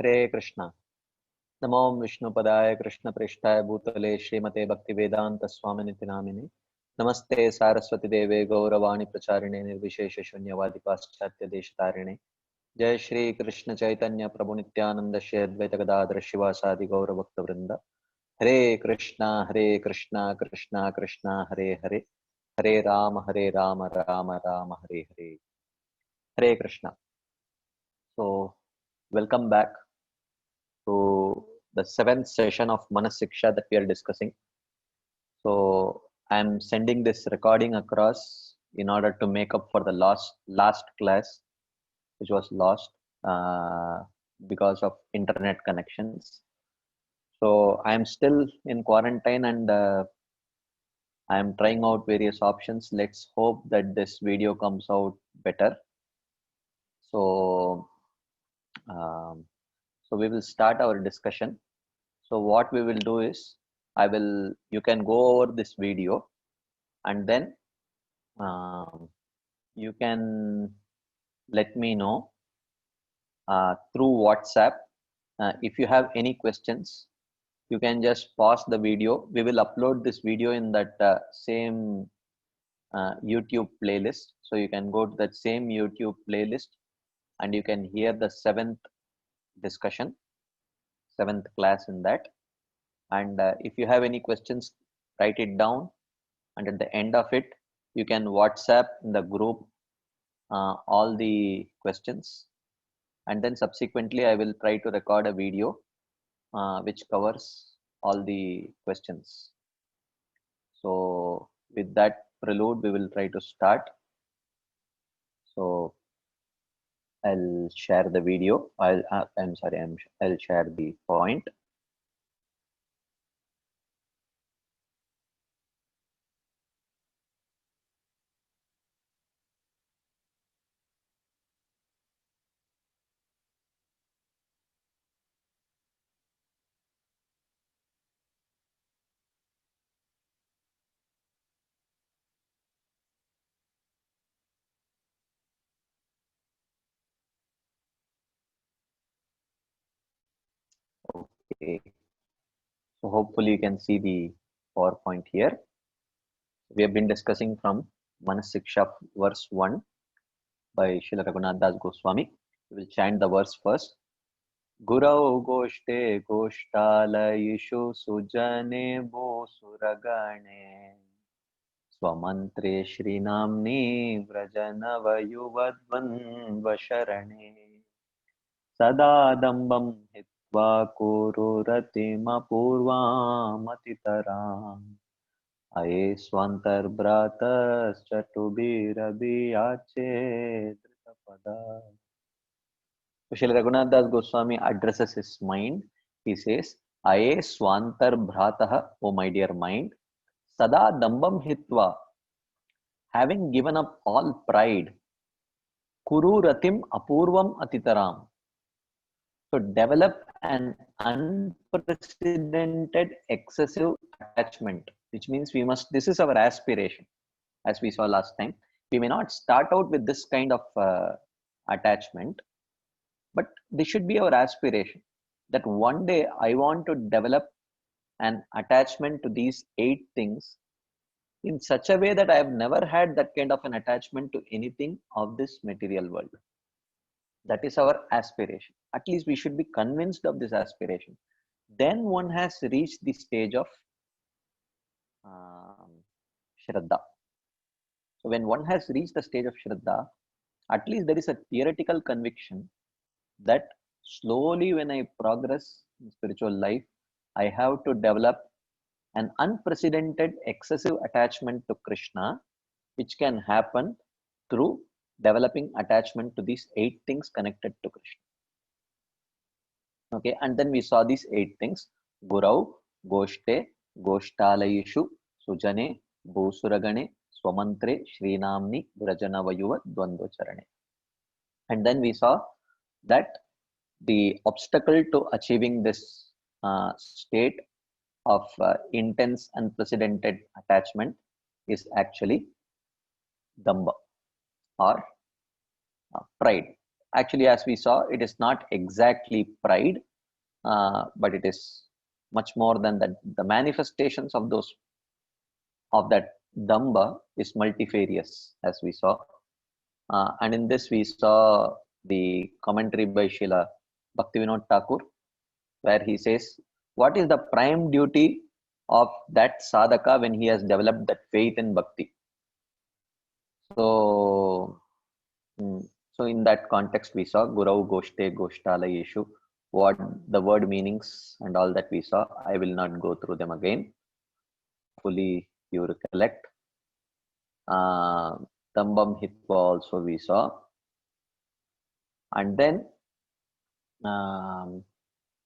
हरे कृष्णा। नमो विष्णुपदाय कृष्णप्रेष्ठाय भूतले श्रीमते भक्तिवेदांत स्वामिनिति नामिने। नमस्ते सारस्वती देवे गौरवाणी प्रचारिणे निर्विशेष शून्यवादी पाश्चात्य देशतारिणे। जय श्री कृष्ण चैतन्य प्रभु नित्यानंद श्री अद्वैत गदाधर शिवासादि गौर भक्त वृंद। हरे कृष्णा कृष्णा कृष्णा हरे हरे, हरे राम राम राम हरे हरे। हरे Krishna. So welcome back to the seventh session of Manasiksha that we are discussing. So I'm sending this recording across in order to make up for the last class, which was lost uh, because of internet connections. So I'm still in quarantine and I'm trying out various options. Let's hope that this video comes out better. So um, so we will start our discussion. So what we will do is, you can go over this video and then you can let me know through WhatsApp. If you have any questions, you can just pause the video. We will upload this video in that same YouTube playlist. So you can go to that same YouTube playlist and you can hear the discussion, seventh class in that. And if you have any questions, write it down. And at the end of it, you can WhatsApp in the group all the questions. And then subsequently, I will try to record a video which covers all the questions. So with that prelude, we will try to start. So I'll share the video. I'll share the point. Okay. So hopefully you can see the PowerPoint here. We have been discussing from Manasiksha verse 1 by Srila Raghunath Das Goswami. We will chant the verse first. Gurau goshte goshtalayishu sujane bosuragane swamantre shrinamni vrajanavayuvadvanvasharane sada dambam hitva kururatimapurvamatitaram aye swantarbratas chatubirabiyache dritapada. So Srila Raghunath Das Goswami addresses his mind. He says, Aye Swantar Bhrataha, O my dear mind, Sada Dambam Hitva, having given up all pride, Kuru Ratim Apurvam Atitaram. So develop an unprecedented excessive attachment, which means this is our aspiration, as we saw last time. We may not start out with this kind of attachment, but this should be our aspiration that one day I want to develop an attachment to these 8 things in such a way that I have never had that kind of an attachment to anything of this material world. That is our aspiration. At least we should be convinced of this aspiration. Then one has reached the stage of um, Shraddha. So when one has reached the stage of Shraddha, at least there is a theoretical conviction that slowly when I progress in spiritual life, I have to develop an unprecedented excessive attachment to Krishna, which can happen through developing attachment to these 8 things connected to Krishna. Okay, and then we saw these 8 things: Gurau, Goshte, Goshtalayishu, Sujane, Bhusuragane, Swamantre, Shrinamni, Vrajanavayuva, Dvandocharane. And then we saw that the obstacle to achieving this state of intense unprecedented attachment is actually damba or pride. Actually, as we saw, it is not exactly pride, but it is much more than that. The manifestations of those of that damba is multifarious, as we saw. And in this, we saw the commentary by Srila Bhaktivinoda Thakur, where he says, what is the prime duty of that sadhaka when he has developed that faith in bhakti? So, so in that context, we saw Gurau Goshte Goshtalayeshu, what the word meanings and all that we saw. I will not go through them again. Fully you recollect. Dambam Hitva also we saw. And then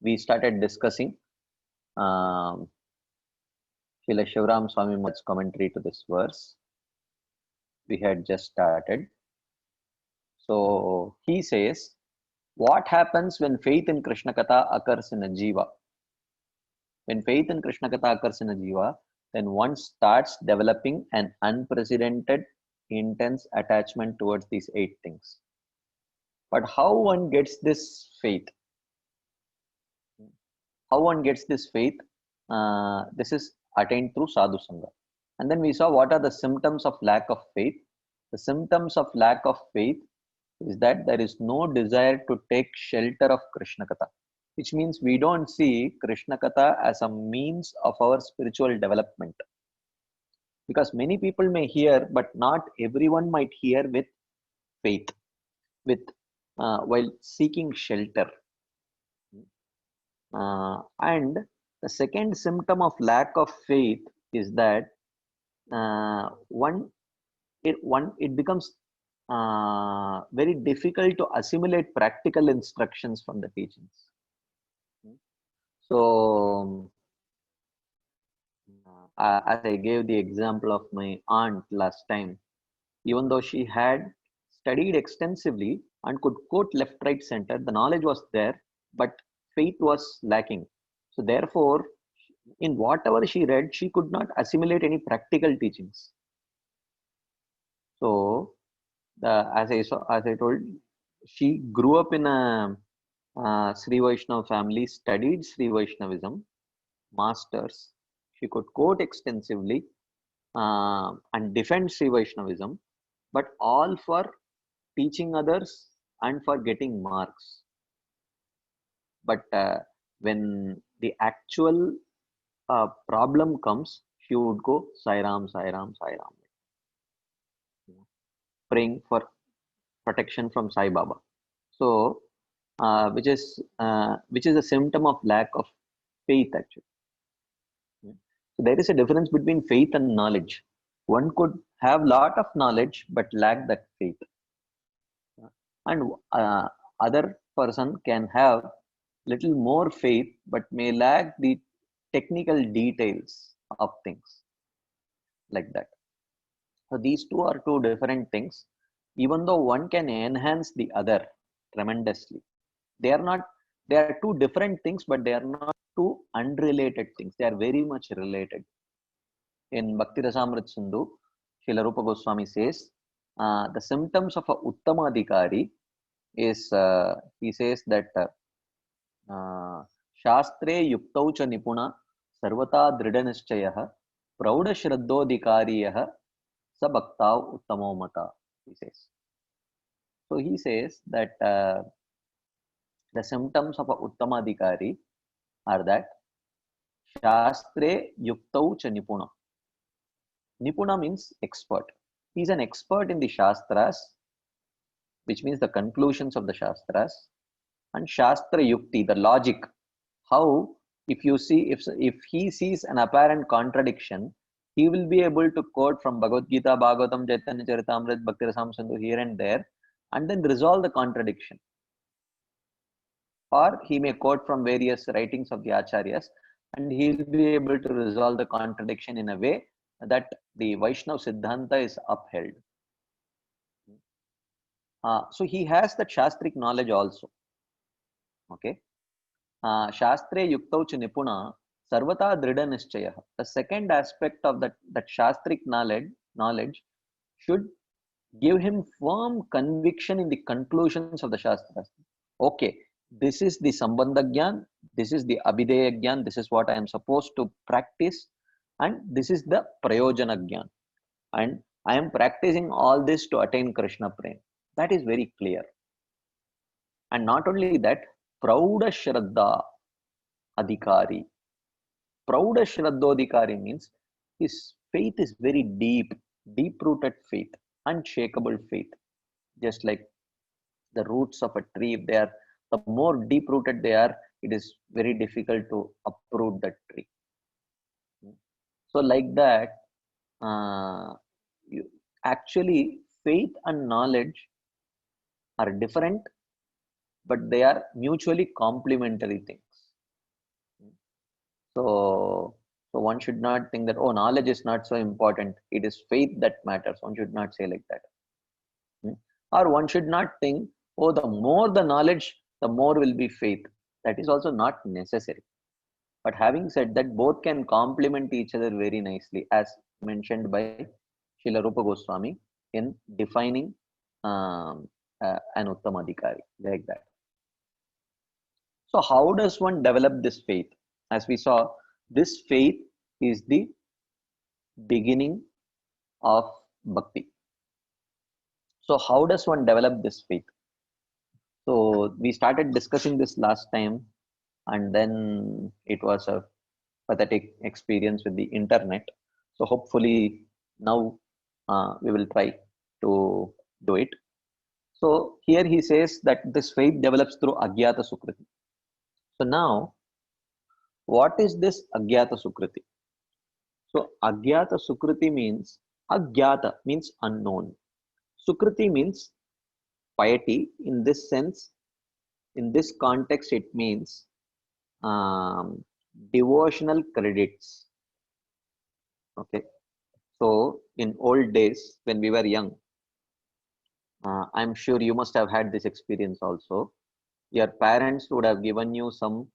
we started discussing Srila Shivaram Swami Maharaj's commentary to this verse. We had just started. So he says, what happens when faith in Krishna Katha occurs in a jiva? When faith in Krishna Katha occurs in a jiva, then one starts developing an unprecedented, intense attachment towards these 8 things. But how one gets this faith? How one gets this faith? This is attained through sadhu sangha. And then we saw what are the symptoms of lack of faith. The symptoms of lack of faith is that there is no desire to take shelter of Krishna Katha, which means we don't see Krishna Katha as a means of our spiritual development. Because many people may hear, but not everyone might hear with faith, with while seeking shelter. And the second symptom of lack of faith is that it becomes very difficult to assimilate practical instructions from the teachings. So, as I gave the example of my aunt last time, even though she had studied extensively and could quote left, right, center, the knowledge was there, but faith was lacking. So therefore, in whatever she read, she could not assimilate any practical teachings. So, as I told, she grew up in a Sri Vaishnava family, studied Sri Vaishnavism, masters. She could quote extensively and defend Sri Vaishnavism, but all for teaching others and for getting marks. But when the actual problem comes, she would go Sai Ram, Sai Ram, Sai Ram, praying for protection from Sai Baba. So, which is a symptom of lack of faith actually. So there is a difference between faith and knowledge. One could have lot of knowledge but lack that faith, and other person can have little more faith but may lack the technical details of things, like that. So these two are two different things. Even though one can enhance the other tremendously, they are two different things, but they are not two unrelated things. They are very much related. In Bhakti Rasamrit Sindhu, Srila Rupa Goswami says, the symptoms of a Uttamadhikari is, he says that Shastre Yuktau cha Nipuna Sarvata Dridanischayah Prauda Shraddodhikariyah Sa Bhaktav Uttamo Mata, he says. So he says that the symptoms of a Uttamadhikari are that Shastre Yuktau cha Nipuna. Nipuna means expert. He is an expert in the Shastras, which means the conclusions of the Shastras, and Shastra Yukti, the logic. How, if he sees an apparent contradiction, he will be able to quote from Bhagavad Gita, Bhagavatam, Chaitanya Charitamrita, Bhakti Rasamrita Sindhu here and there, and then resolve the contradiction. Or he may quote from various writings of the Acharyas, and he will be able to resolve the contradiction in a way that the Vaishnava Siddhanta is upheld. So he has that Shastric knowledge also. Okay. Shastre Yuktau cha Nipuna Sarvata Drida Nischayah. The second aspect of that Shastric knowledge should Give him firm conviction in the conclusions of the Shastras. Okay, this is the Sambandha Gyan, this is the Abhideya Gyan, this is what I am supposed to practice, and this is the Prayojana Gyan. And I am practicing all this to attain Krishna Prem. That is very clear. And not only that, Prauda Shraddha Adhikari. Prauda Shraddhodikari means his faith is very deep, deep rooted faith, unshakable faith. Just like the roots of a tree, if they are, the more deep rooted they are, it is very difficult to uproot that tree. So, like that, you, actually, faith and knowledge are different, but they are mutually complementary things. So, so one should not think that, oh, knowledge is not so important. It is faith that matters. One should not say like that. Or one should not think, oh, the more the knowledge, the more will be faith. That is also not necessary. But having said that, both can complement each other very nicely, as mentioned by Srila Rupa Goswami in defining an Uttamadhikari, like that. So how does one develop this faith? As we saw, this faith is the beginning of bhakti. So how does one develop this faith? So we started discussing this last time, and then it was a pathetic experience with the internet. So hopefully now we will try to do it. So here he says that this faith develops through Agyata Sukriti. So now, what is this Agyata Sukriti? So Agyata Sukriti means, Agyata means unknown. Sukriti means piety. In this sense, in this context, it means devotional credits. Okay. So in old days, when we were young, I'm sure you must have had this experience also. Your parents would have given you some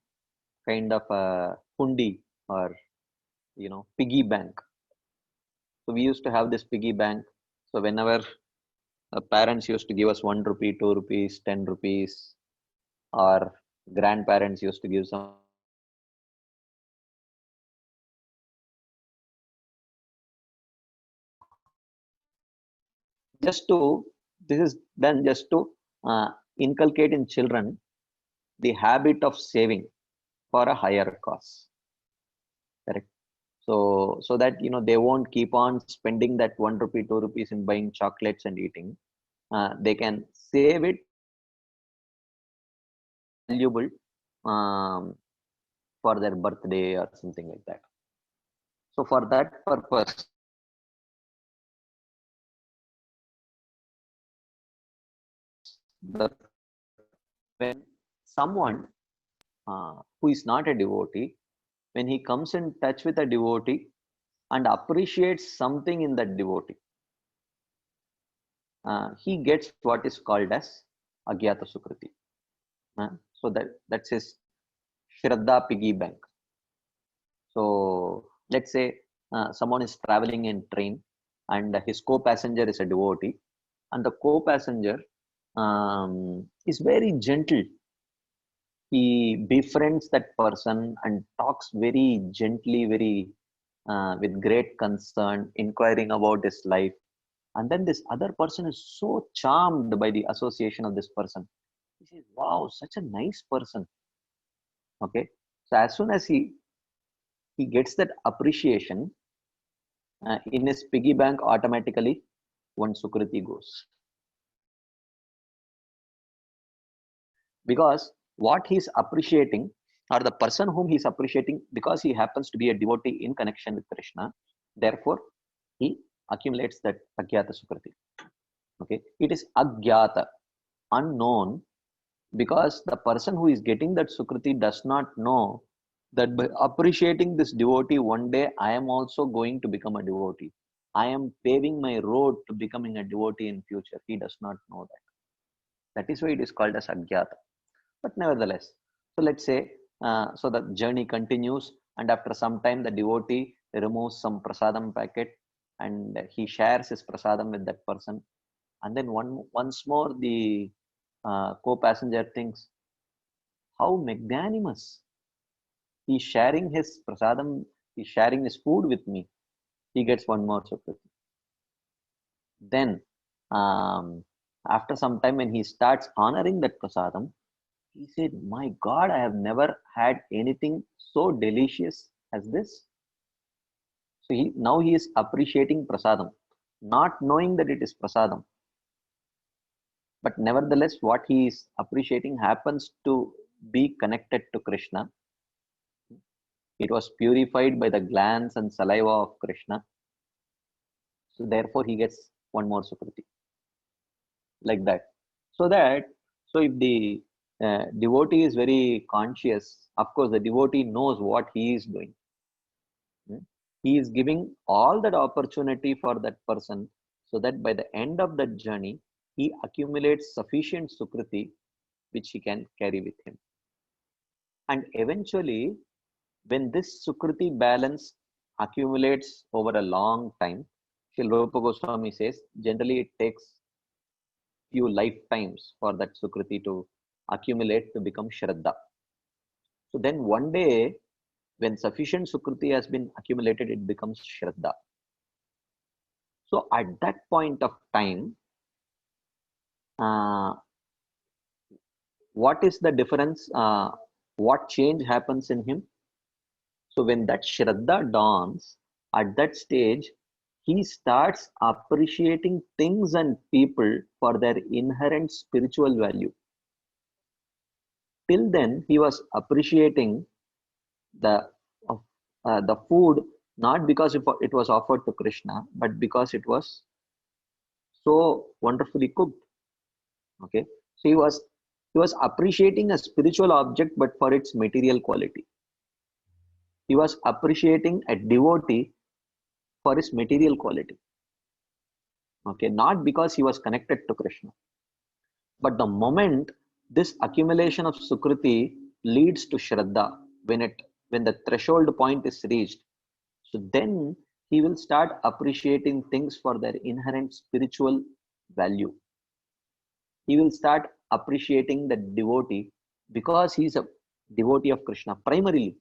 kind of a hundi, or piggy bank. So we used to have this piggy bank. So whenever parents used to give us 1 rupee, 2 rupees, 10 rupees, or grandparents used to give some just to this is done just to inculcate in children the habit of saving for a higher cause. Correct. So that they won't keep on spending that 1 rupee, 2 rupees in buying chocolates and eating. They can save it valuable for their birthday or something like that. So for that purpose, the when someone who is not a devotee, when he comes in touch with a devotee and appreciates something in that devotee, he gets what is called as Agyata Sukriti. So that's his Shraddha piggy bank. So let's say someone is traveling in train, and his co-passenger is a devotee, and the co-passenger is very gentle. He befriends that person and talks very gently, very with great concern, inquiring about his life. And then this other person is so charmed by the association of this person. He says, wow, such a nice person. Okay. So as soon as he gets that appreciation, in his piggy bank, automatically one Sukriti goes. Because what he's appreciating, or the person whom he's appreciating, because he happens to be a devotee in connection with Krishna, therefore he accumulates that Agyata Sukriti. Okay. It is Agyata, unknown, because the person who is getting that Sukriti does not know that by appreciating this devotee, one day I am also going to become a devotee. I am paving my road to becoming a devotee in future. He does not know that. That is why it is called as Agyata. But nevertheless, so let's say, so the journey continues, and after some time, the devotee removes some prasadam packet and he shares his prasadam with that person. And then once more the co-passenger thinks, how magnanimous. He's sharing his prasadam, he's sharing his food with me. He gets one more Sukriti. Then, after some time, when he starts honoring that prasadam, he said, my God, I have never had anything so delicious as this. So now he is appreciating prasadam, not knowing that it is prasadam. But nevertheless, what he is appreciating happens to be connected to Krishna. It was purified by the glands and saliva of Krishna. So therefore, he gets one more Sukriti. Like that. So if the devotee is very conscious, of course, the devotee knows what he is doing. He is giving all that opportunity for that person so that by the end of that journey, he accumulates sufficient Sukriti which he can carry with him. And eventually, when this Sukriti balance accumulates over a long time, Srila Rupa Goswami says, generally it takes few lifetimes for that Sukriti to accumulate to become Shraddha. So then one day, when sufficient Sukriti has been accumulated, it becomes Shraddha. So at that point of time, what is the difference? What change happens in him? So when that Shraddha dawns, at that stage, he starts appreciating things and people for their inherent spiritual value. Till then, he was appreciating the food not because it was offered to Krishna, but because it was so wonderfully cooked. Okay, so he was appreciating a spiritual object, but for its material quality. He was appreciating a devotee for his material quality. Okay, not because he was connected to Krishna. But the moment this accumulation of Sukriti leads to Shraddha, when the threshold point is reached, so then he will start appreciating things for their inherent spiritual value. He will start appreciating the devotee because he is a devotee of Krishna primarily.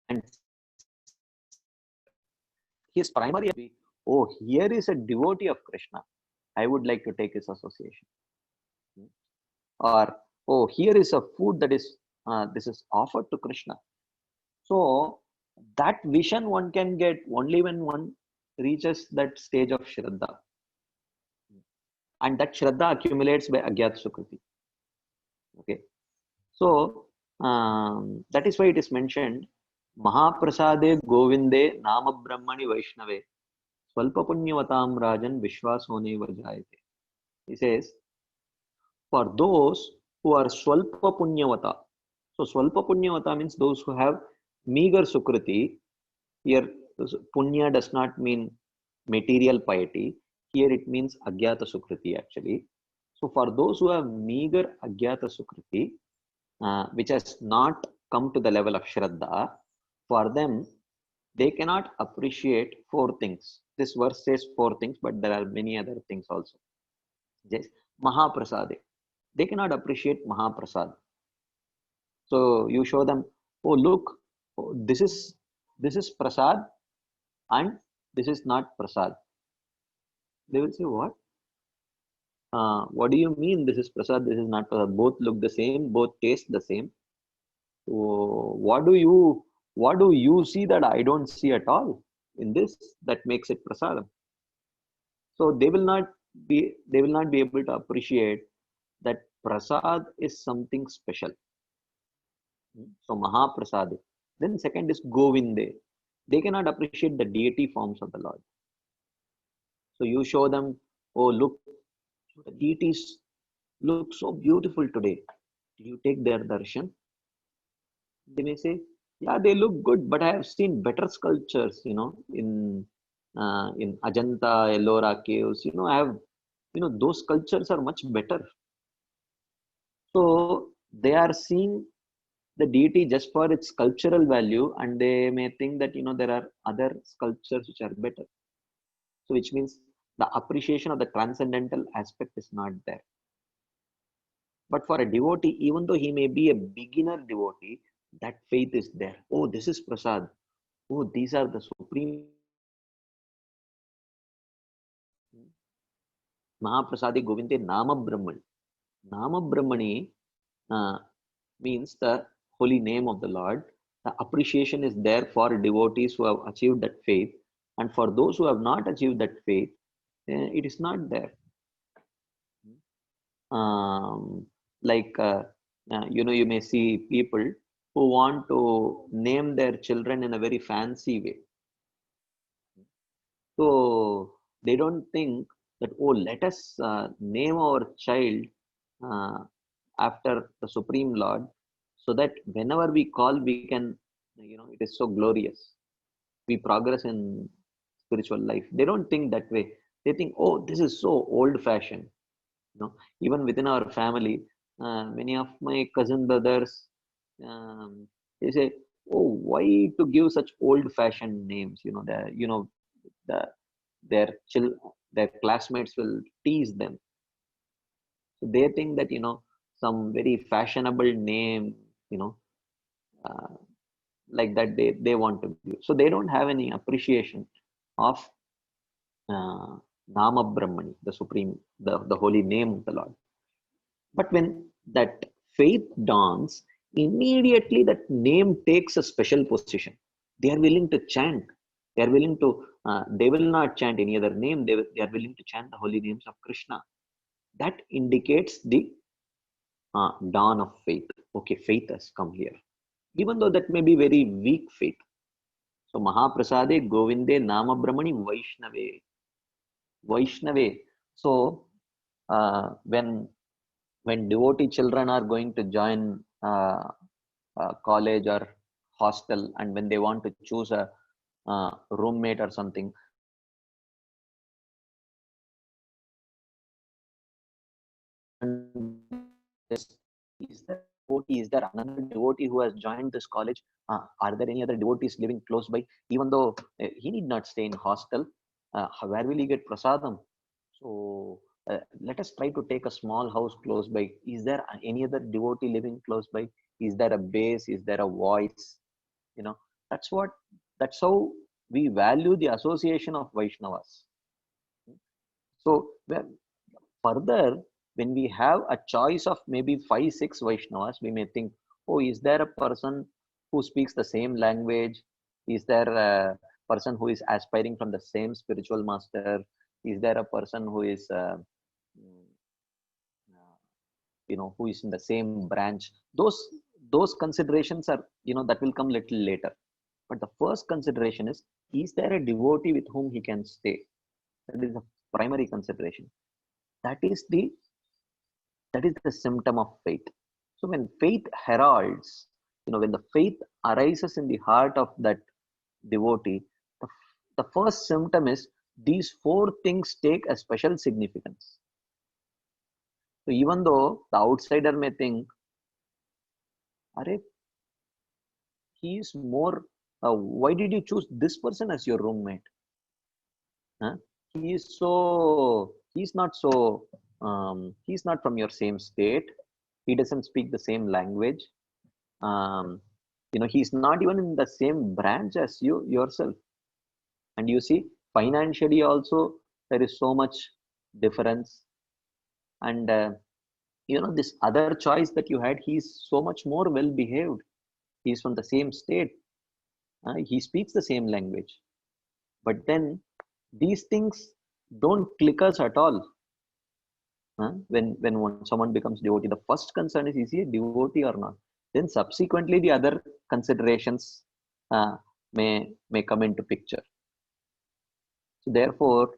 And his primary, oh, here is a devotee of Krishna. I would like to take his association. Or, oh, here is a food that is, this is offered to Krishna. So that vision one can get only when one reaches that stage of Shraddha. And that Shraddha accumulates by Agyat Sukriti. Okay. So that is why it is mentioned, Mahaprasade Govinde Nama Brahmani Vaishnave Swalpa Punyavatam Rajan Vishwasone Vajayate. He says, for those who are Swalpa Punyavata. So Swalpa Punyavata means those who have meager Sukriti. Here, Punya does not mean material piety. Here it means Agyata Sukriti actually. So for those who have meager Agyata Sukriti, which has not come to the level of Shraddha, for them, they cannot appreciate four things. This verse says four things, but there are many other things also. Yes, Mahaprasade. They cannot appreciate Mahaprasad. So you show them, oh look, oh, this is Prasad and this is not Prasad. They will say, what? What do you mean this is Prasad, this is not Prasad? Both look the same, both taste the same. So what do you see that I don't see at all in this that makes it Prasadam? So they will not be able to appreciate that Prasad is something special. So Mahaprasad. Then second is Govinde. They cannot appreciate the deity forms of the Lord. So you show them, oh look, the deities look so beautiful today. Did you take their darshan? They may say, yeah, they look good, but I have seen better sculptures, in Ajanta, Ellora caves. I have, those sculptures are much better. So they are seeing the deity just for its sculptural value, and they may think that there are other sculptures which are better. So which means the appreciation of the transcendental aspect is not there. But for a devotee, even though he may be a beginner devotee, that faith is there. Oh, this is prasad. Oh, these are the supreme. Mahaprasadi Govinde Nama Brahman. Nama Brahmani means the holy name of the Lord. The appreciation is there for devotees who have achieved that faith. And for those who have not achieved that faith, it is not there. Like, you may see people who want to name their children in a very fancy way. So they don't think that, oh, let us name our child after the Supreme Lord, so that whenever we call, we can, it is so glorious. We progress in spiritual life. They don't think that way. They think, oh, this is so old fashioned. Even within our family, many of my cousin brothers, they say, oh, why to give such old fashioned names? The their their classmates will tease them. So they think that some very fashionable name, uh, like that they want to give. So they don't have any appreciation of Nama Brahmani, the supreme, the holy name of the Lord. But when that faith dawns, immediately that name takes a special position. They are willing to chant. They are willing to, they will not chant any other name. They are willing to chant the holy names of Krishna. That indicates the dawn of faith. Okay, faith has come here. Even though that may be very weak faith. So Mahaprasade Govinde Nama Brahmani Vaishnave. Vaishnave. So when devotee children are going to join college or hostel, and when they want to choose a roommate or something, is there another devotee who has joined this college? Are there any other devotees living close by? Even though he need not stay in hostel, where will he get prasadam? So let us try to take a small house close by. Is there any other devotee living close by? Is there a base? Is there a voice? That's how we value the association of Vaishnavas. So further, when we have a choice of maybe 5-6 Vaishnavas, we may think, oh, is there a person who speaks the same language? Is there a person who is aspiring from the same spiritual master? Is there a person who is who is in the same branch? Those considerations are, that will come little later. But the first consideration is there a devotee with whom he can stay? That is the primary consideration. That is the symptom of faith. So when faith heralds, when the faith arises in the heart of that devotee, the first symptom is these 4 things take a special significance. So even though the outsider may think, Are, he is more, why did you choose this person as your roommate? He's not from your same state. He doesn't speak the same language. He's not even in the same branch as you yourself. And you see, financially also there is so much difference. And this other choice that you had, he's so much more well behaved. He's from the same state. He speaks the same language. But then these things don't click us at all. When someone becomes devotee, the first concern is he a devotee or not? Then subsequently the other considerations may come into picture. So therefore,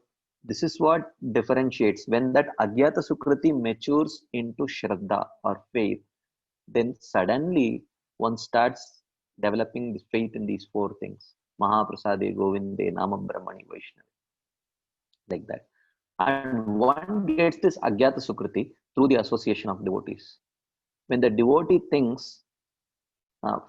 this is what differentiates. When that Agyata Sukriti matures into Shraddha or faith, then suddenly one starts developing this faith in these 4 things. Mahaprasade Govinde Nama Brahmani Vaishnava. Like that. And one gets this Agyata Sukriti through the association of devotees. When the devotee thinks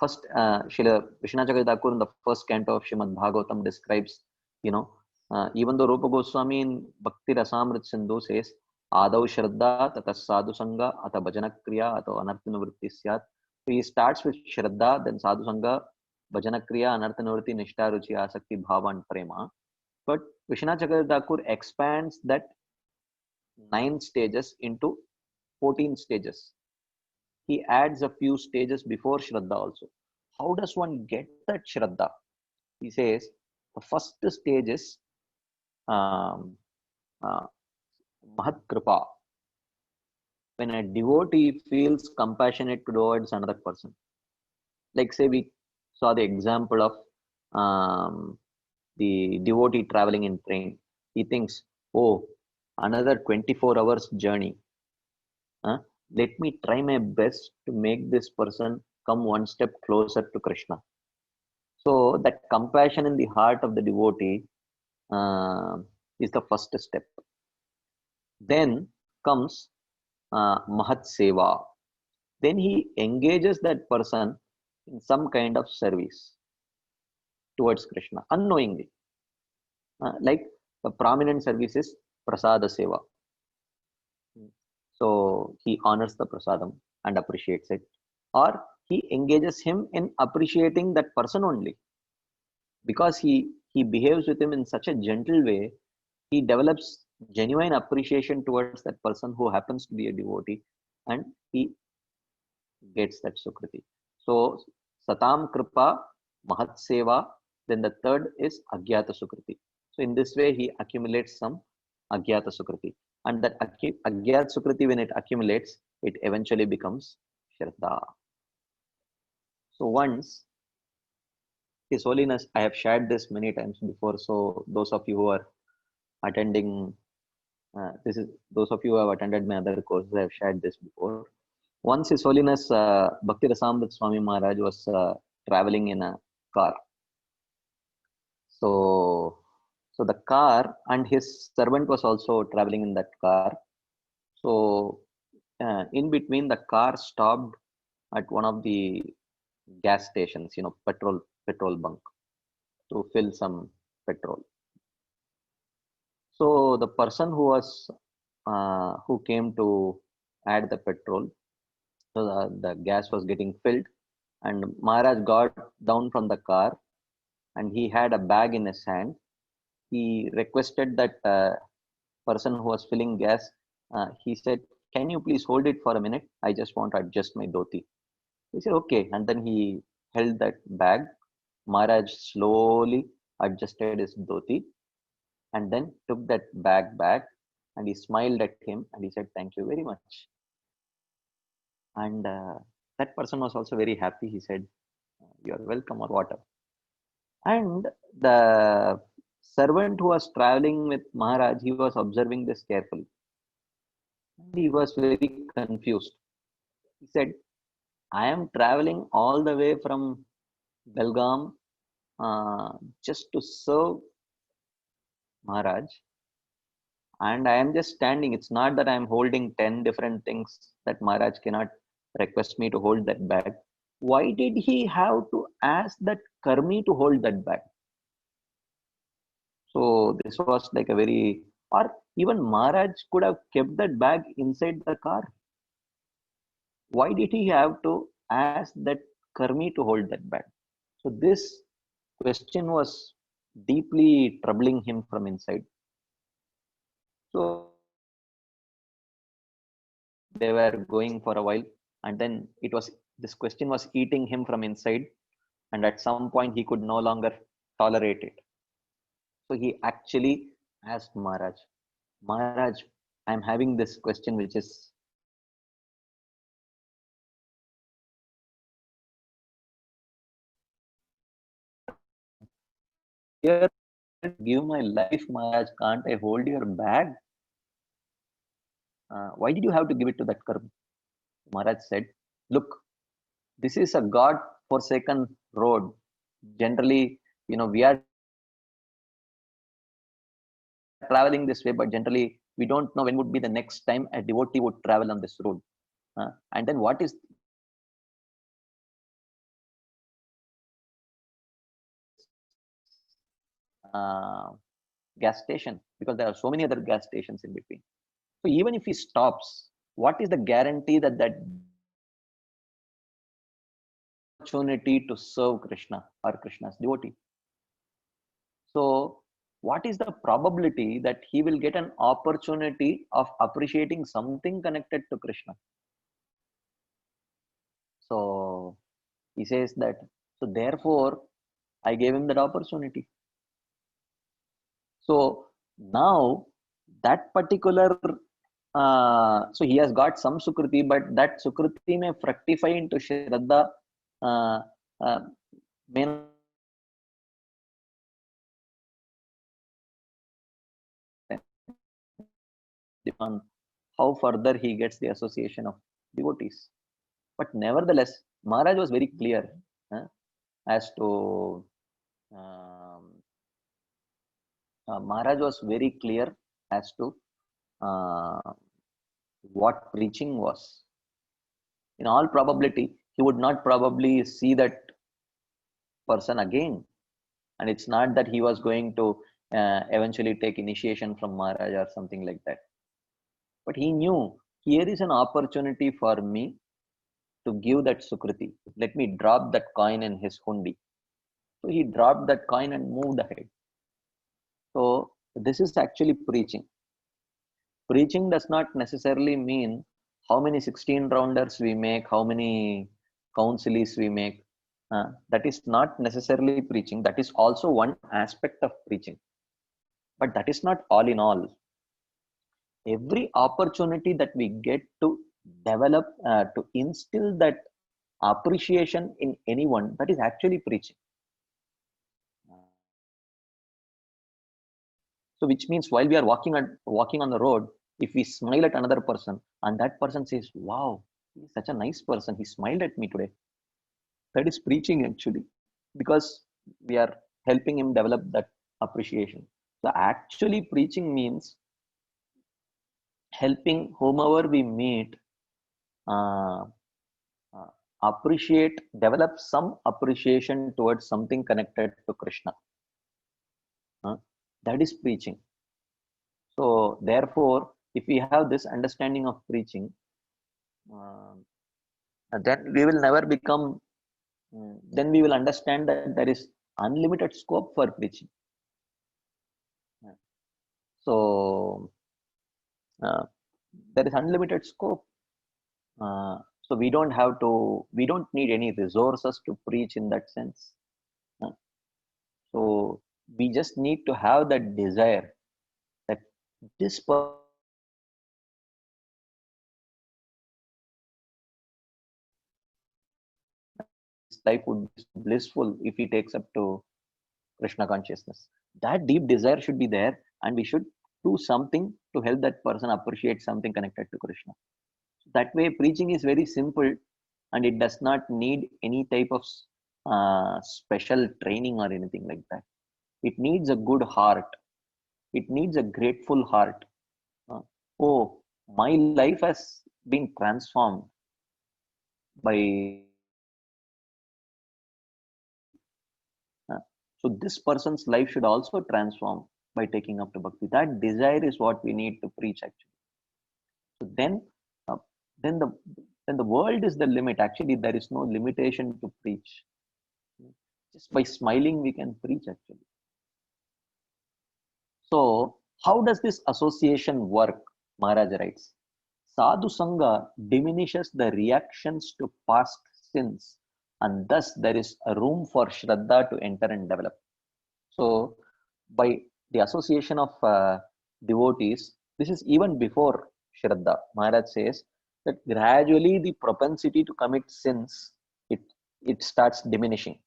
First, Srila Vishwanath Chakravarti in the first canto of Srimad Bhagavatam describes, even though Rupa Goswami in Bhakti Rasamrit Sindhu says, Adau Shraddha, Tata Sadhu Sangha, Ata Bhajana Kriya, Ata Anarthanavritti Syat. So he starts with Shraddha, then Sadhu Sangha, Bhajana Kriya, Anarthanavritti, Nishta, Ruchi, Asakti, Bhava, and Prema. But Vishwanath Chakravarti expands that 9 stages into 14 stages. He adds a few stages before Shraddha also. How does one get that Shraddha? He says the first stage is um, uh, Mahat Kripa. When a devotee feels compassionate towards another person. Like say we saw the example of the devotee traveling in train. He thinks, oh, another 24 hours journey. Let me try my best to make this person come one step closer to Krishna. So that compassion in the heart of the devotee is the first step. Then comes Mahat Seva. Then he engages that person in some kind of service towards Krishna unknowingly. Like the prominent service is Prasada Seva. So he honors the prasadam and appreciates it, or he engages him in appreciating that person only, because he behaves with him in such a gentle way. He develops genuine appreciation towards that person who happens to be a devotee, and he gets that sukriti. So Satam Kripa, Mahat Seva, then the third is Agyata Sukriti. So in this way he accumulates some Agyata Sukriti, and that Agyata Sukriti, when it accumulates, it eventually becomes Shraddha. So once, His Holiness, I have shared this many times before, so those of you who are attending, those of you who have attended my other courses, I have shared this before. Once His Holiness Bhakti Rasamrit Swami Maharaj was traveling in a car. So the car, and his servant was also traveling in that car. So in between, the car stopped at one of the gas stations, petrol bunk, to fill some petrol. So the person who came to add the petrol, so the gas was getting filled, and Maharaj got down from the car, and he had a bag in his hand. He requested that person who was filling gas. He said, "Can you please hold it for a minute? I just want to adjust my dhoti." He said, "Okay," and then he held that bag. Maharaj slowly adjusted his dhoti, and then took that bag back, and he smiled at him, and he said, "Thank you very much." And that person was also very happy. He said, "You're welcome," or whatever. And the servant who was traveling with Maharaj, he was observing this carefully. And he was very confused. He said, "I am traveling all the way from Belgaum just to serve Maharaj, and I am just standing. It's not that I am holding 10 different things that Maharaj cannot request me to hold that bag. Why did he have to ask that Karmi to hold that bag?" So this was like a very, or even Maharaj could have kept that bag inside the car. Why did he have to ask that Karmi to hold that bag? So this question was deeply troubling him from inside. So they were going for a while, and then this question was eating him from inside, and at some point he could no longer tolerate it. So he actually asked Maharaj, "Maharaj, I'm having this question which is here, give my life, Maharaj, can't I hold your bag? Why did you have to give it to that Karmi?" Maharaj said, "Look, this is a God-forsaken road. Generally, we are traveling this way, but generally, we don't know when would be the next time a devotee would travel on this road. And then what is gas station, because there are so many other gas stations in between. So even if he stops, what is the guarantee that that opportunity to serve Krishna or Krishna's devotee? So what is the probability that he will get an opportunity of appreciating something connected to Krishna? So he says that, so therefore I gave him that opportunity. So now that particular, so he has got some Sukriti, but that Sukriti may fructify into Shraddha, uh, uh, may on how further he gets the association of devotees. But nevertheless, Maharaj was very clear as to Maharaj was very clear as to uh, what preaching was. In all probability, he would not probably see that person again. And it's not that he was going to eventually take initiation from Maharaj or something like that. But he knew here is an opportunity for me to give that Sukriti. Let me drop that coin in his hundi. So he dropped that coin and moved ahead. So this is actually preaching. Preaching does not necessarily mean how many 16 rounders we make, how many counselees we make. That is not necessarily preaching. That is also one aspect of preaching. But that is not all in all. Every opportunity that we get to develop, to instill that appreciation in anyone, that is actually preaching. So which means while we are walking on the road, if we smile at another person and that person says, wow, he's such a nice person, he smiled at me today, that is preaching actually, because we are helping him develop that appreciation. So actually preaching means helping whomever we meet uh, appreciate, develop some appreciation towards something connected to Krishna. That is preaching. So therefore, if we have this understanding of preaching, uh, then we will never become, then we will understand that there is unlimited scope for preaching. So uh, there is unlimited scope. So we don't have to, we don't need any resources to preach in that sense. So we just need to have that desire that this life would be blissful if he takes up to Krishna consciousness. That deep desire should be there, and we should do something to help that person appreciate something connected to Krishna. That way, preaching is very simple, and it does not need any type of special training or anything like that. It needs a good heart. It needs a grateful heart. Oh, my life has been transformed by. So this person's life should also transform by taking up to bhakti. That desire is what we need to preach actually. So uh, then the then the world is the limit. Actually, there is no limitation to preach. Just by smiling, we can preach actually. So how does this association work? Maharaj writes, Sadhu Sangha diminishes the reactions to past sins, and thus there is a room for Shraddha to enter and develop. So by the association of devotees, this is even before Shraddha. Maharaj says that gradually the propensity to commit sins, it, it starts diminishing.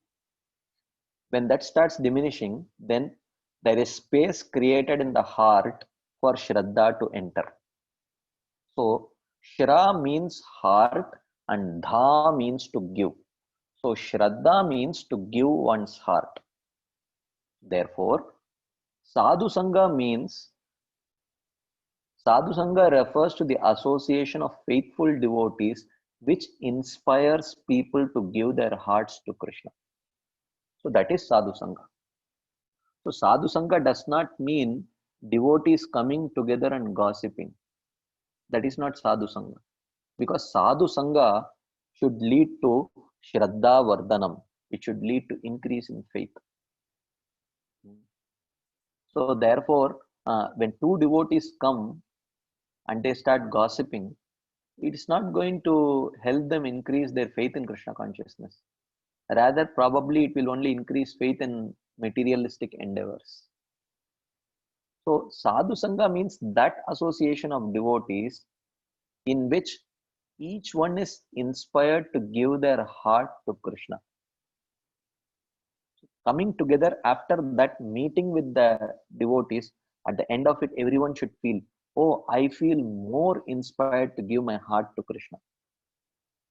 When that starts diminishing, then there is space created in the heart for Shraddha to enter. So Shra means heart and Dha means to give. So Shraddha means to give one's heart. Therefore, Sadhu Sangha means, Sadhu Sangha refers to the association of faithful devotees which inspires people to give their hearts to Krishna. So that is Sadhu Sangha. So sadhu sangha does not mean devotees coming together and gossiping. That is not sadhu sangha. Because sadhu sangha should lead to shraddha vardhanam. It should lead to increase in faith. So therefore, when two devotees come and they start gossiping, it's not going to help them increase their faith in Krishna consciousness. Rather, probably it will only increase faith in materialistic endeavors. So sadhu sangha means that association of devotees in which each one is inspired to give their heart to Krishna. Coming together after that meeting with the devotees, at the end of it everyone should feel, oh, I feel more inspired to give my heart to Krishna.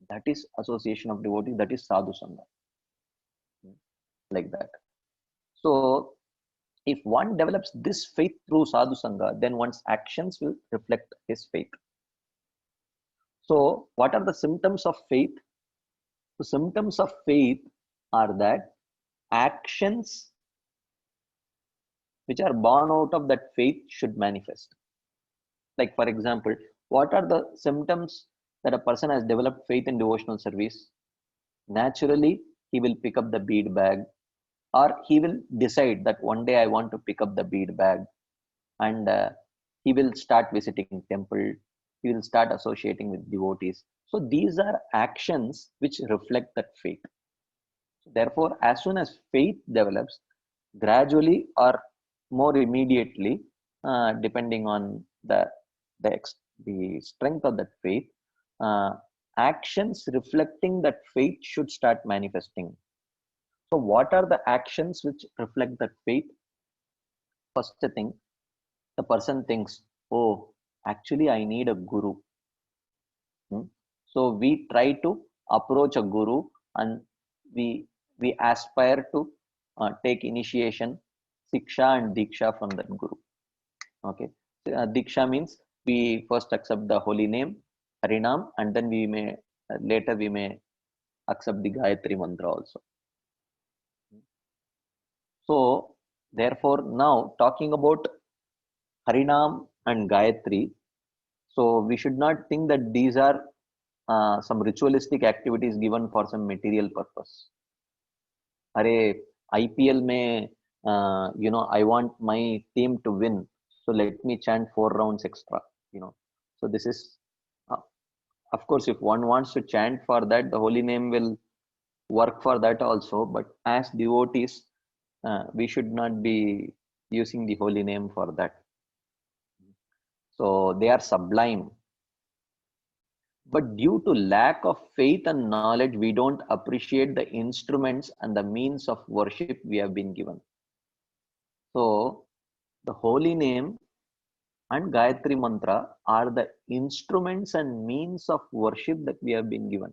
That is association of devotees, that is sadhu sangha. Like that. So if one develops this faith through sadhu sangha, then one's actions will reflect his faith. So what are the symptoms of faith? The symptoms of faith are that actions which are born out of that faith should manifest. Like, for example, what are the symptoms that a person has developed faith in devotional service? Naturally, he will pick up the bead bag, or he will decide that one day I want to pick up the bead bag, and he will start visiting temple. He will start associating with devotees. So these are actions which reflect that faith. Therefore, as soon as faith develops, gradually or more immediately, depending on the strength of that faith, uh, actions reflecting that faith should start manifesting. So what are the actions which reflect that faith? First thing, the person thinks, oh, actually I need a guru. So we try to approach a guru, and we aspire to take initiation, siksha and diksha from that guru. Okay, diksha means we first accept the holy name Harinam, and then we may later we may accept the Gayatri mantra also. So therefore, now talking about Harinam and Gayatri, so we should not think that these are some ritualistic activities given for some material purpose. Arey, IPL में I want my team to win, so let me chant 4 rounds extra. So this is, uh, of course, if one wants to chant for that, the holy name will work for that also. But as devotees, we should not be using the holy name for that. So they are sublime. But due to lack of faith and knowledge, we don't appreciate the instruments and the means of worship we have been given. So the holy name and Gayatri mantra are the instruments and means of worship that we have been given.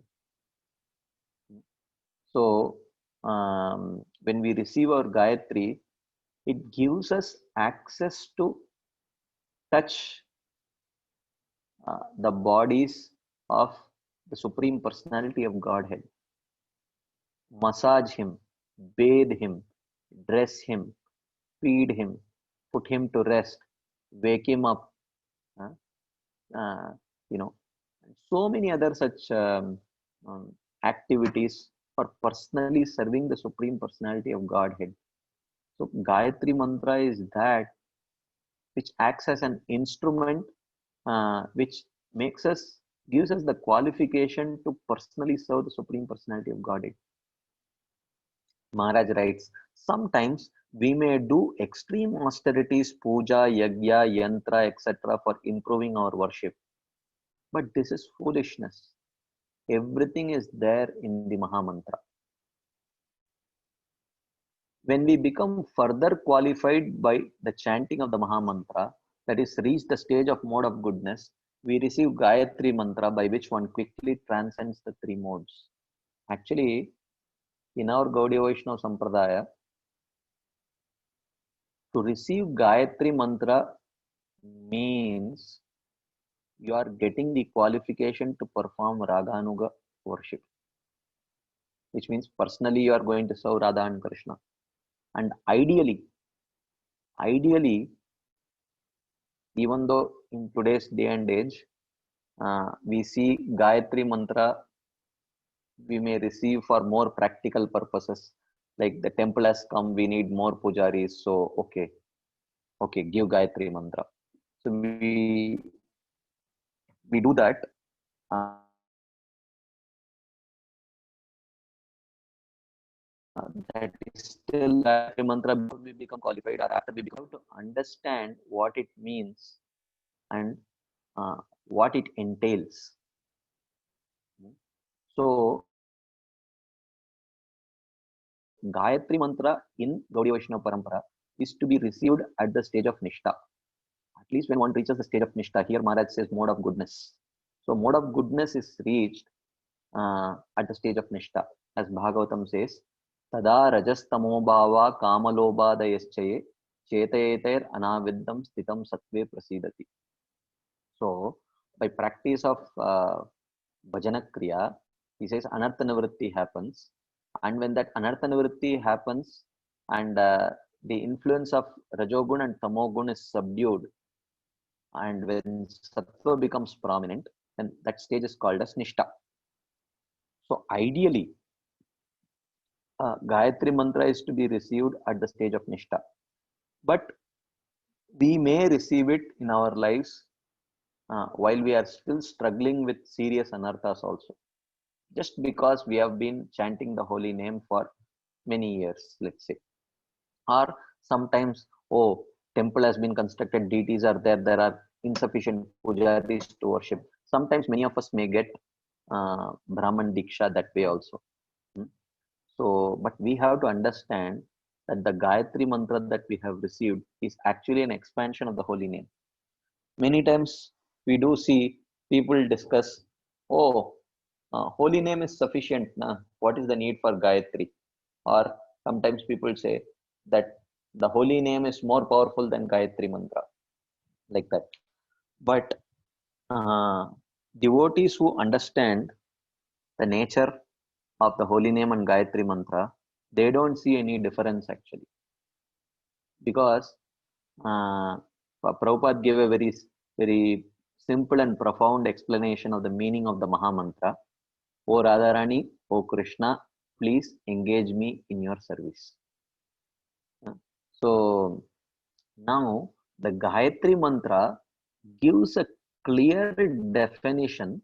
So when we receive our Gayatri, it gives us access to touch the bodies of the Supreme Personality of Godhead, massage him, bathe him, dress him, feed him, put him to rest, wake him up, uh, uh, so many other such activities for personally serving the Supreme Personality of Godhead. So Gayatri Mantra is that which acts as an instrument which gives us the qualification to personally serve the Supreme Personality of Godhead. Maharaj writes, sometimes we may do extreme austerities, puja, yagya, yantra, etc. for improving our worship. But this is foolishness. Everything is there in the Mahamantra. When we become further qualified by the chanting of the Mahamantra, that is, reach the stage of mode of goodness, we receive Gayatri Mantra, by which one quickly transcends the 3 modes. Actually, in our Gaudiya Vaishnava Sampradaya, to receive Gayatri Mantra means you are getting the qualification to perform Raganuga worship, which means personally you are going to serve Radha and Krishna. And ideally, ideally, even though in today's day and age, we see Gayatri Mantra, we may receive for more practical purposes. Like the temple has come, we need more pujaris. So, okay, give Gayatri Mantra. So we do that. That is still Gayatri Mantra before we become qualified or after we become to understand what it means and what it entails. So, Gayatri Mantra in Gaudiya Vaishnava Parampara is to be received at the stage of Nishtha. At least when one reaches the stage of Nishtha, here Maharaj says mode of goodness. So, mode of goodness is reached at the stage of Nishtha. As Bhagavatam says, Tada rajastamo bhava kamalobhadayaschaye chetayeter anaviddam stitam sattve prasidati. So, by practice of bhajana kriya, he says anartha nivritti happens. And when that anartha nivritti happens and the influence of rajogun and tamogun is subdued, and when sattva becomes prominent, then that stage is called as nishtha. So ideally, Gayatri Mantra is to be received at the stage of nishtha. But we may receive it in our lives while we are still struggling with serious anarthas also. Just because we have been chanting the holy name for many years, let's say. Or sometimes, oh, temple has been constructed, deities are there, there are insufficient pujaris to worship. Sometimes many of us may get Brahman Diksha that way also. So, but we have to understand that the Gayatri Mantra that we have received is actually an expansion of the holy name. Many times we do see people discuss, oh, holy name is sufficient. Nah? What is the need for Gayatri? Or sometimes people say that the holy name is more powerful than Gayatri Mantra, like that. But devotees who understand the nature of the holy name and Gayatri Mantra, they don't see any difference actually. Because Prabhupada gave a very simple and profound explanation of the meaning of the Maha Mantra. O Radharani, O Krishna, please engage me in your service. So now the Gayatri Mantra gives a clear definition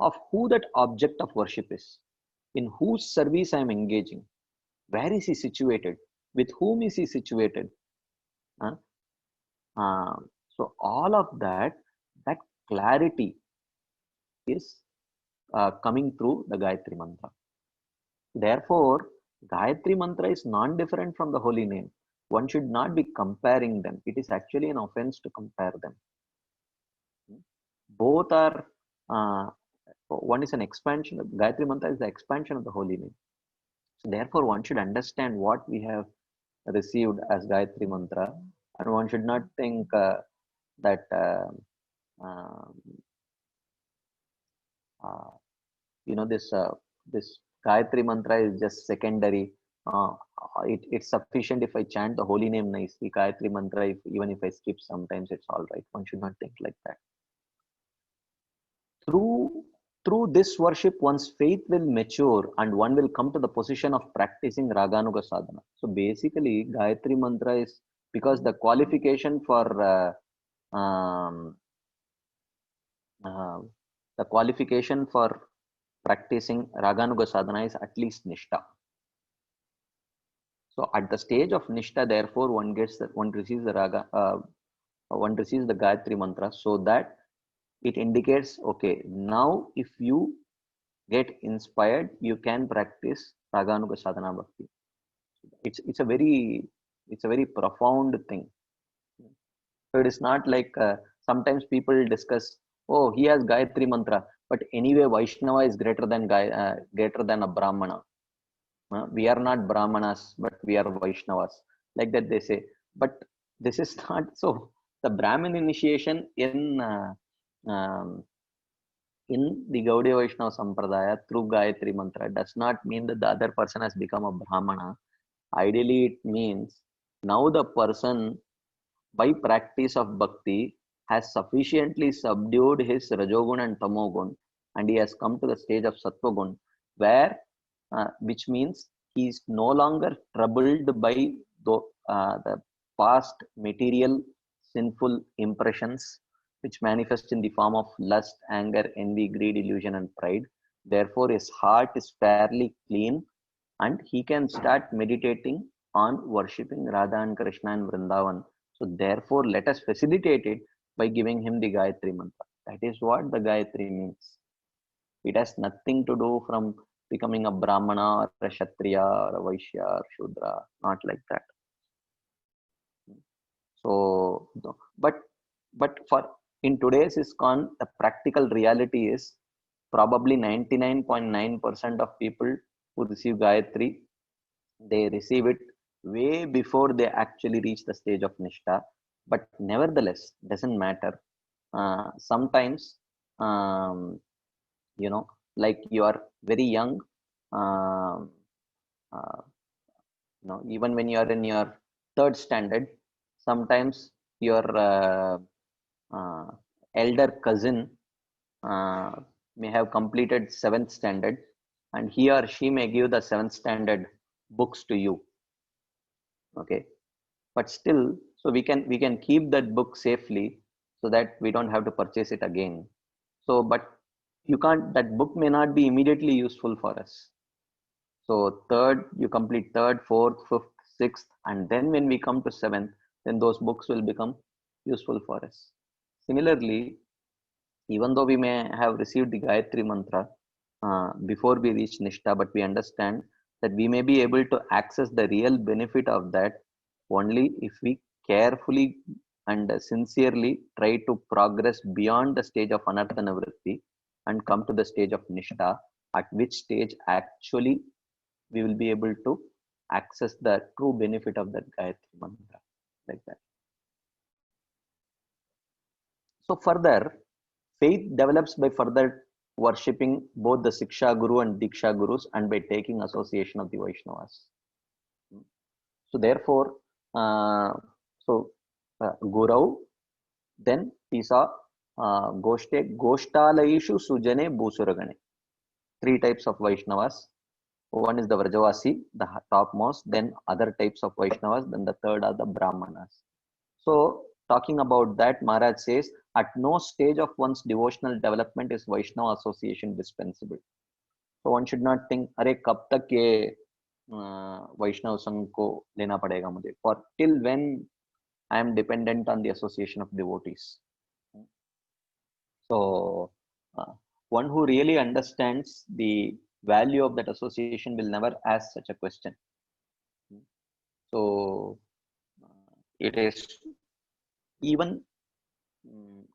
of who that object of worship is, in whose service I am engaging, where is he situated, with whom is he situated. So all of that clarity is coming through the Gayatri Mantra. Therefore, Gayatri Mantra is non-different from the holy name. One should not be comparing them. It is actually an offense to compare them. Both are, one is an expansion. Gayatri Mantra is the expansion of the holy name. So therefore, one should understand what we have received as Gayatri Mantra, and one should not think that this Gayatri Mantra is just secondary. It's sufficient if I chant the holy name nicely. Gayatri Mantra, even if I skip sometimes, it's all right. One should not think like that. Through this worship, one's faith will mature and one will come to the position of practicing Raganuga Sadhana. So basically, Gayatri Mantra is, because the qualification for practicing Raganuga Sadhana is at least Nishtha. So at the stage of Nishtha, therefore, one receives the Gayatri Mantra, so that it indicates, okay, now if you get inspired, you can practice Raganuga Sadhana Bhakti. It's a very profound thing. So it is not like sometimes people discuss, oh, he has Gayatri Mantra, but anyway Vaishnava is greater than a Brahmana. We are not Brahmanas, but we are Vaishnavas. Like that they say. But this is not so. The Brahmin initiation in the Gaudiya Vaishnava Sampradaya through Gayatri Mantra does not mean that the other person has become a Brahmana. Ideally, it means now the person by practice of bhakti, has sufficiently subdued his rajogun and tamogun, and he has come to the stage of sattvagun, where which means he is no longer troubled by the past material sinful impressions which manifest in the form of lust, anger, envy, greed, illusion, and pride. Therefore, his heart is fairly clean and he can start meditating on worshipping Radha and Krishna in Vrindavan. So, therefore, let us facilitate it by giving him the Gayatri Mantra. That is what the Gayatri means. It has nothing to do from becoming a Brahmana or a Kshatriya or a Vaishya or Shudra, not like that. So, but for in today's ISKCON, the practical reality is probably 99.9% of people who receive Gayatri, they receive it way before they actually reach the stage of Nishtha. But nevertheless, doesn't matter. Sometimes, um, like you are very young, um, uh, even when you are in your third standard, sometimes your uh, elder cousin uh, may have completed seventh standard, and he or she may give the seventh standard books to you. Okay, but still, so we can keep that book safely so that we don't have to purchase it again. So but you can't, that book may not be immediately useful for us. So third, you complete third, fourth, fifth, sixth, and then when we come to seventh, then those books will become useful for us. Similarly, even though we may have received the Gayatri Mantra before we reach Nishtha, but we understand that we may be able to access the real benefit of that only if we carefully and sincerely try to progress beyond the stage of Anartha Nivritti and come to the stage of Nishtha, at which stage actually we will be able to access the true benefit of that Gayatri Mantra, like that. So further, faith develops by further worshipping both the Siksha Guru and Diksha Gurus and by taking association of the Vaishnavas. So therefore, uh, so Gurau, then Tisa, Goshte, Goshtalaishu Sujane Busuragane. Three types of Vaishnavas. One is the Vrajavasi, the topmost, then other types of Vaishnavas, then the third are the Brahmanas. So, talking about that, Maharaj says, at no stage of one's devotional development is Vaishnava association dispensable. So, one should not think, अरे कब तक ये वैष्णव संघ को लेना पड़ेगा मुझे, for till when I am dependent on the association of devotees. So, one who really understands the value of that association will never ask such a question. So, it is even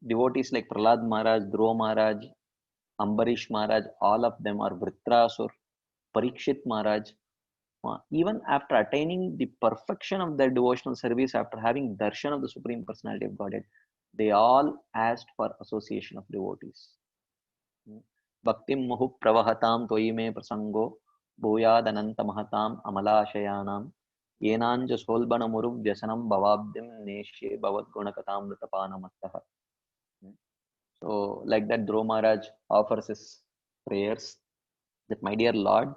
devotees like Prahlad Maharaj, Dhruva Maharaj, Ambarish Maharaj, all of them are Vritrasur, Parikshit Maharaj. Even after attaining the perfection of their devotional service, after having darshan of the Supreme Personality of Godhead, they all asked for association of devotees. Bhaktim muhu pravahatam toyi me prasango bhuyad ananta mahatam amalashayanam yenanja solbana muru vyasanam bhavabdim neshe bhavat gunakatam ratapanamattaha. So, like that, Dhruva Maharaj offers his prayers that, my dear Lord,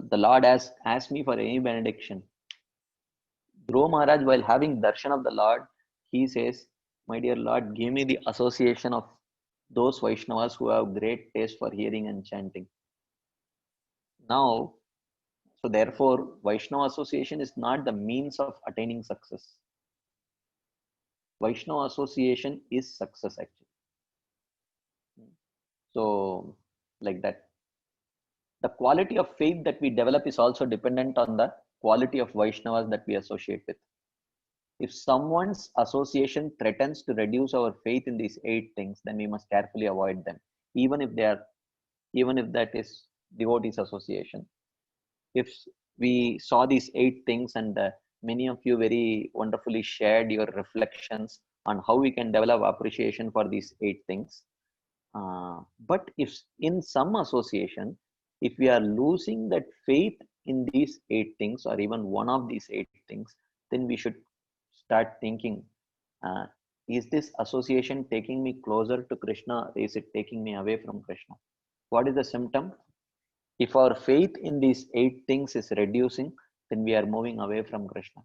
the Lord has asked me for any benediction. Dhruva Maharaj, while having darshan of the Lord, he says, my dear Lord, give me the association of those Vaishnavas who have great taste for hearing and chanting. Now, so therefore, Vaishnava association is not the means of attaining success. Vaishnava association is success actually. So, like that. The quality of faith that we develop is also dependent on the quality of Vaishnavas that we associate with. If someone's association threatens to reduce our faith in these 8 things, then we must carefully avoid them, even if that is devotees association. If we saw these 8 things, and many of you very wonderfully shared your reflections on how we can develop appreciation for these 8 things. But if in some association, if we are losing that faith in these 8 things or even one of these 8 things, then we should start thinking Uh, is this association taking me closer to Krishna? Or is it taking me away from Krishna? What is the symptom? If our faith in these 8 things is reducing, then we are moving away from Krishna.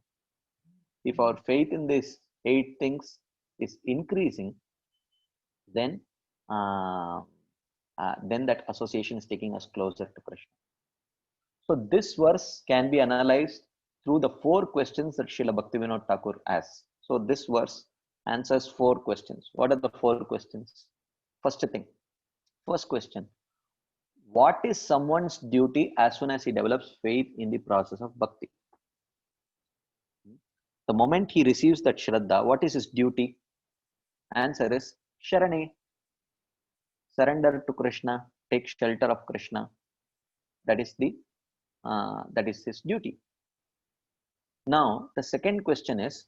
If our faith in these 8 things is increasing, then then that association is taking us closer to Krishna. So this verse can be analyzed through the 4 questions that Srila Bhaktivinoda Thakur asks. So this verse answers 4 questions. What are the 4 questions? First thing, first question: what is someone's duty as soon as he develops faith in the process of bhakti? The moment he receives that Shraddha, what is his duty? Answer is Sharane. Surrender to Krishna, take shelter of Krishna. That is his duty. Now, the second question is,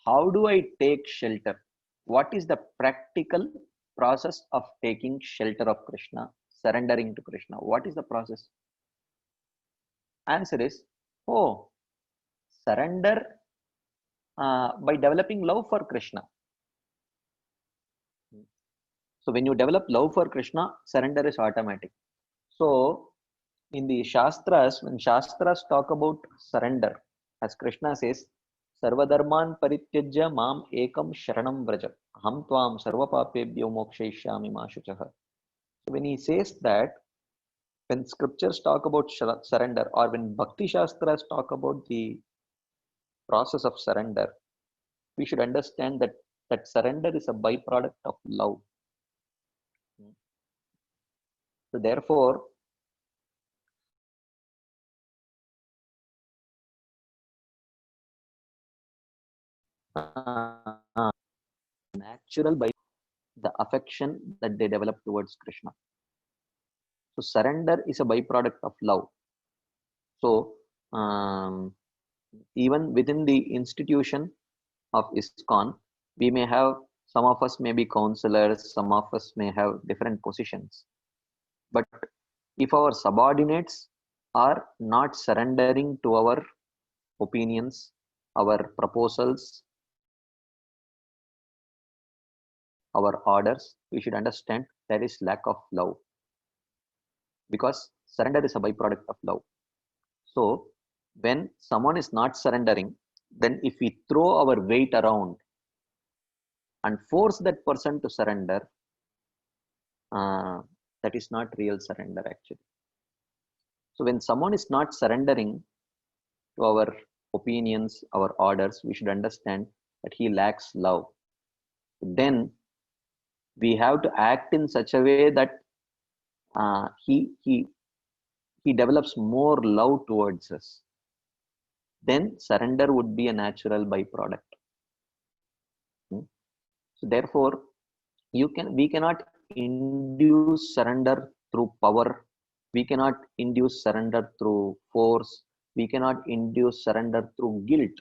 how do I take shelter? What is the practical process of taking shelter of Krishna, surrendering to Krishna? What is the process? Answer is, surrender by developing love for Krishna. So when you develop love for Krishna, surrender is automatic. So in the Shastras, when Shastras talk about surrender, as Krishna says, Sarvadharman parityajya mam ekam sharanam vraja, ham tvam sarva papebhyo mokshayishyami ma shuchaha. So when he says that, when scriptures talk about surrender, or when Bhakti Shastras talk about the process of surrender, we should understand that surrender is a byproduct of love. So therefore, natural by the affection that they develop towards Krishna. So surrender is a byproduct of love. So even within the institution of ISKCON, we may have, some of us may be counselors, some of us may have different positions. But if our subordinates are not surrendering to our opinions, our proposals, our orders, we should understand there is lack of love, because surrender is a byproduct of love. So when someone is not surrendering, then if we throw our weight around and force that person to surrender, that is not real surrender actually. So when someone is not surrendering to our opinions, our orders, we should understand that he lacks love. Then we have to act in such a way that he develops more love towards us. Then surrender would be a natural byproduct. So therefore, we cannot induce surrender through power. We cannot induce surrender through force. We cannot induce surrender through guilt.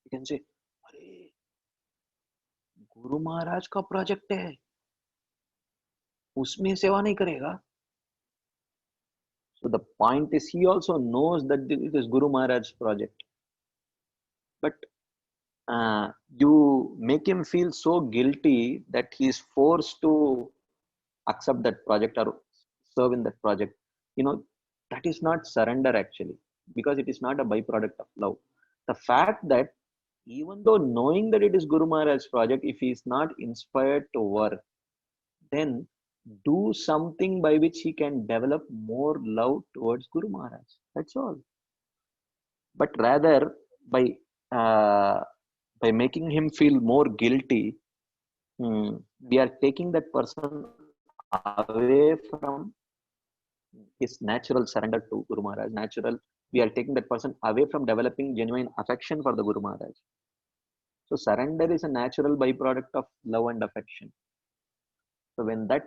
You can say, "Arey, Guru Maharaj का project है, उसमें सेवा नहीं करेगा." So the point is, he also knows that it is Guru Maharaj's project, but you make him feel so guilty that he is forced to accept that project or serve in that project. That is not surrender actually, because it is not a byproduct of love. The fact that even though knowing that it is Guru Maharaj's project, if he is not inspired to work, then do something by which he can develop more love towards Guru Maharaj. That's all. But rather by making him feel more guilty, we are taking that person away from his natural surrender to Guru Maharaj. We are taking that person away from developing genuine affection for the Guru Maharaj. So surrender is a natural byproduct of love and affection. So when that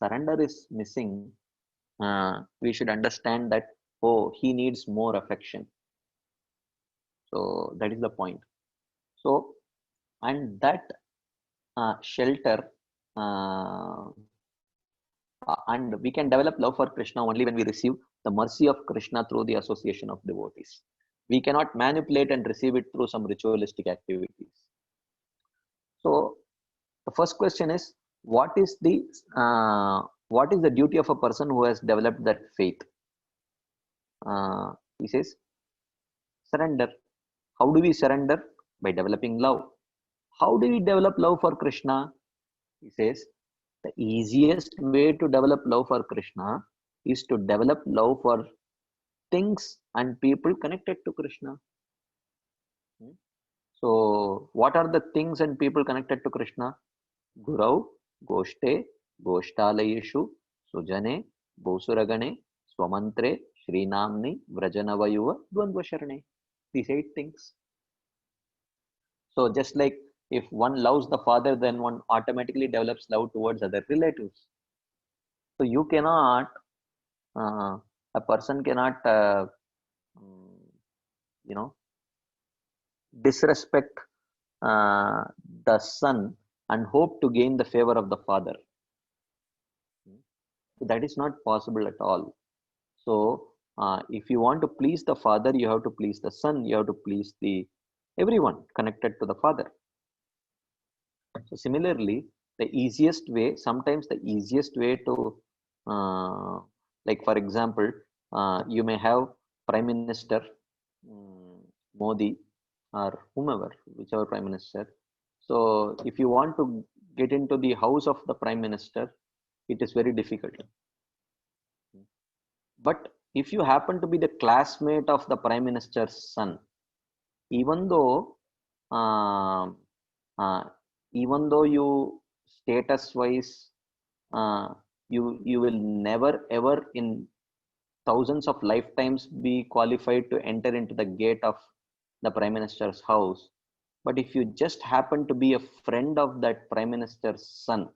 surrender is missing, we should understand that, he needs more affection. So that is the point. So, and that shelter, and we can develop love for Krishna only when we receive the mercy of Krishna through the association of devotees. We cannot manipulate and receive it through some ritualistic activities. So the first question is, what is the duty of a person who has developed that faith? He says surrender. How do we surrender? By developing love. How do we develop love for Krishna? He says the easiest way to develop love for Krishna is to develop love for things and people connected to Krishna. So, what are the things and people connected to Krishna? Gurau, Goshte, Goshtalayeshu, Sujane, Bosuragane, Swamantre, Srinamni, Vrajanavayuva, Dvandvasharane. These 8 things. So, just like if one loves the father, then one automatically develops love towards other relatives. So, you cannot, a person cannot, you know, disrespect the son and hope to gain the favor of the father. That is not possible at all. So if you want to please the father, you have to please the son, you have to please the everyone connected to the father. So similarly, the easiest way, sometimes the easiest way to like for example, you may have Prime Minister Modi or whomever, whichever Prime Minister. So if you want to get into the house of the Prime Minister, it is very difficult. But if you happen to be the classmate of the Prime Minister's son, even though uh, uh, you status wise you will never ever in thousands of lifetimes be qualified to enter into the gate of the Prime Minister's house, but if you just happen to be a friend of that Prime Minister's son,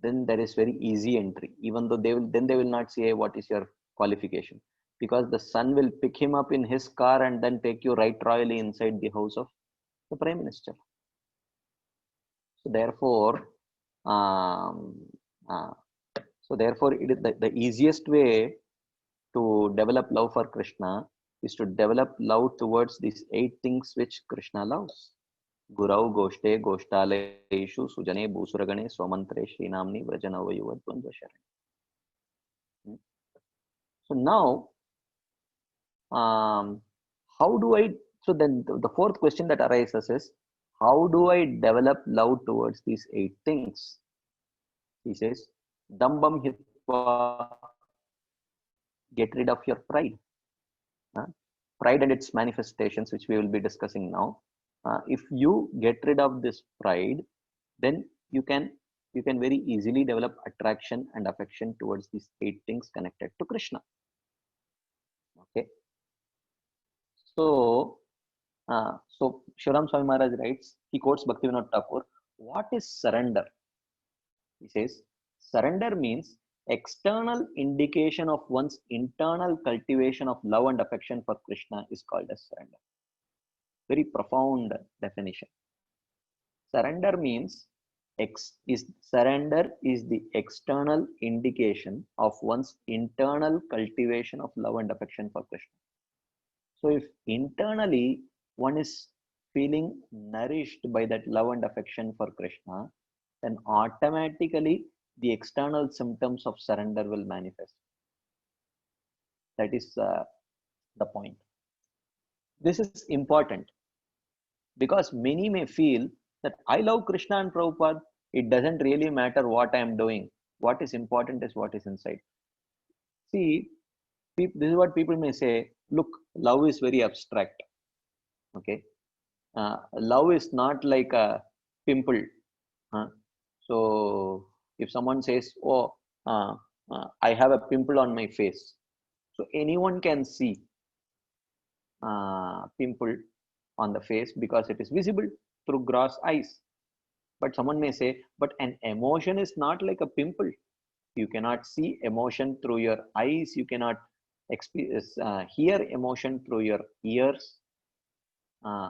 then there is very easy entry. Even though they will not say, hey, what is your qualification, because the son will pick him up in his car and then take you right royally inside the house of the Prime Minister. So therefore it is the easiest way to develop love for Krishna is to develop love towards these 8 things which Krishna loves. Gurau, Goshte, Goshtalayeshu, Sujane, Bhusuragane, Swamantre, Srinamni, Vrajanavayuva, Dvandvasharane. So now, how do I, so then the 4th question that arises is, how do I develop love towards these 8 things? He says, Dambam Hitva, get rid of your pride. Pride and its manifestations, which we will be discussing now. If you get rid of this pride, then you can very easily develop attraction and affection towards these 8 things connected to Krishna. Okay. So Shivaram Swami Maharaj writes, he quotes Bhaktivinoda Thakur, what is surrender? He says, surrender means external indication of one's internal cultivation of love and affection for Krishna is called as surrender. Very profound definition. Surrender means surrender is the external indication of one's internal cultivation of love and affection for Krishna. So if internally one is feeling nourished by that love and affection for Krishna, then automatically the external symptoms of surrender will manifest. That is the point. This is important because many may feel that I love Krishna and Prabhupada. It doesn't really matter what I am doing. What is important is what is inside. See, this is what people may say, look, love is very abstract. Okay. Love is not like a pimple. So if someone says, oh, I have a pimple on my face. So anyone can see pimple on the face because it is visible through gross eyes. But someone may say, but an emotion is not like a pimple. You cannot see emotion through your eyes. You cannot hear emotion through your ears.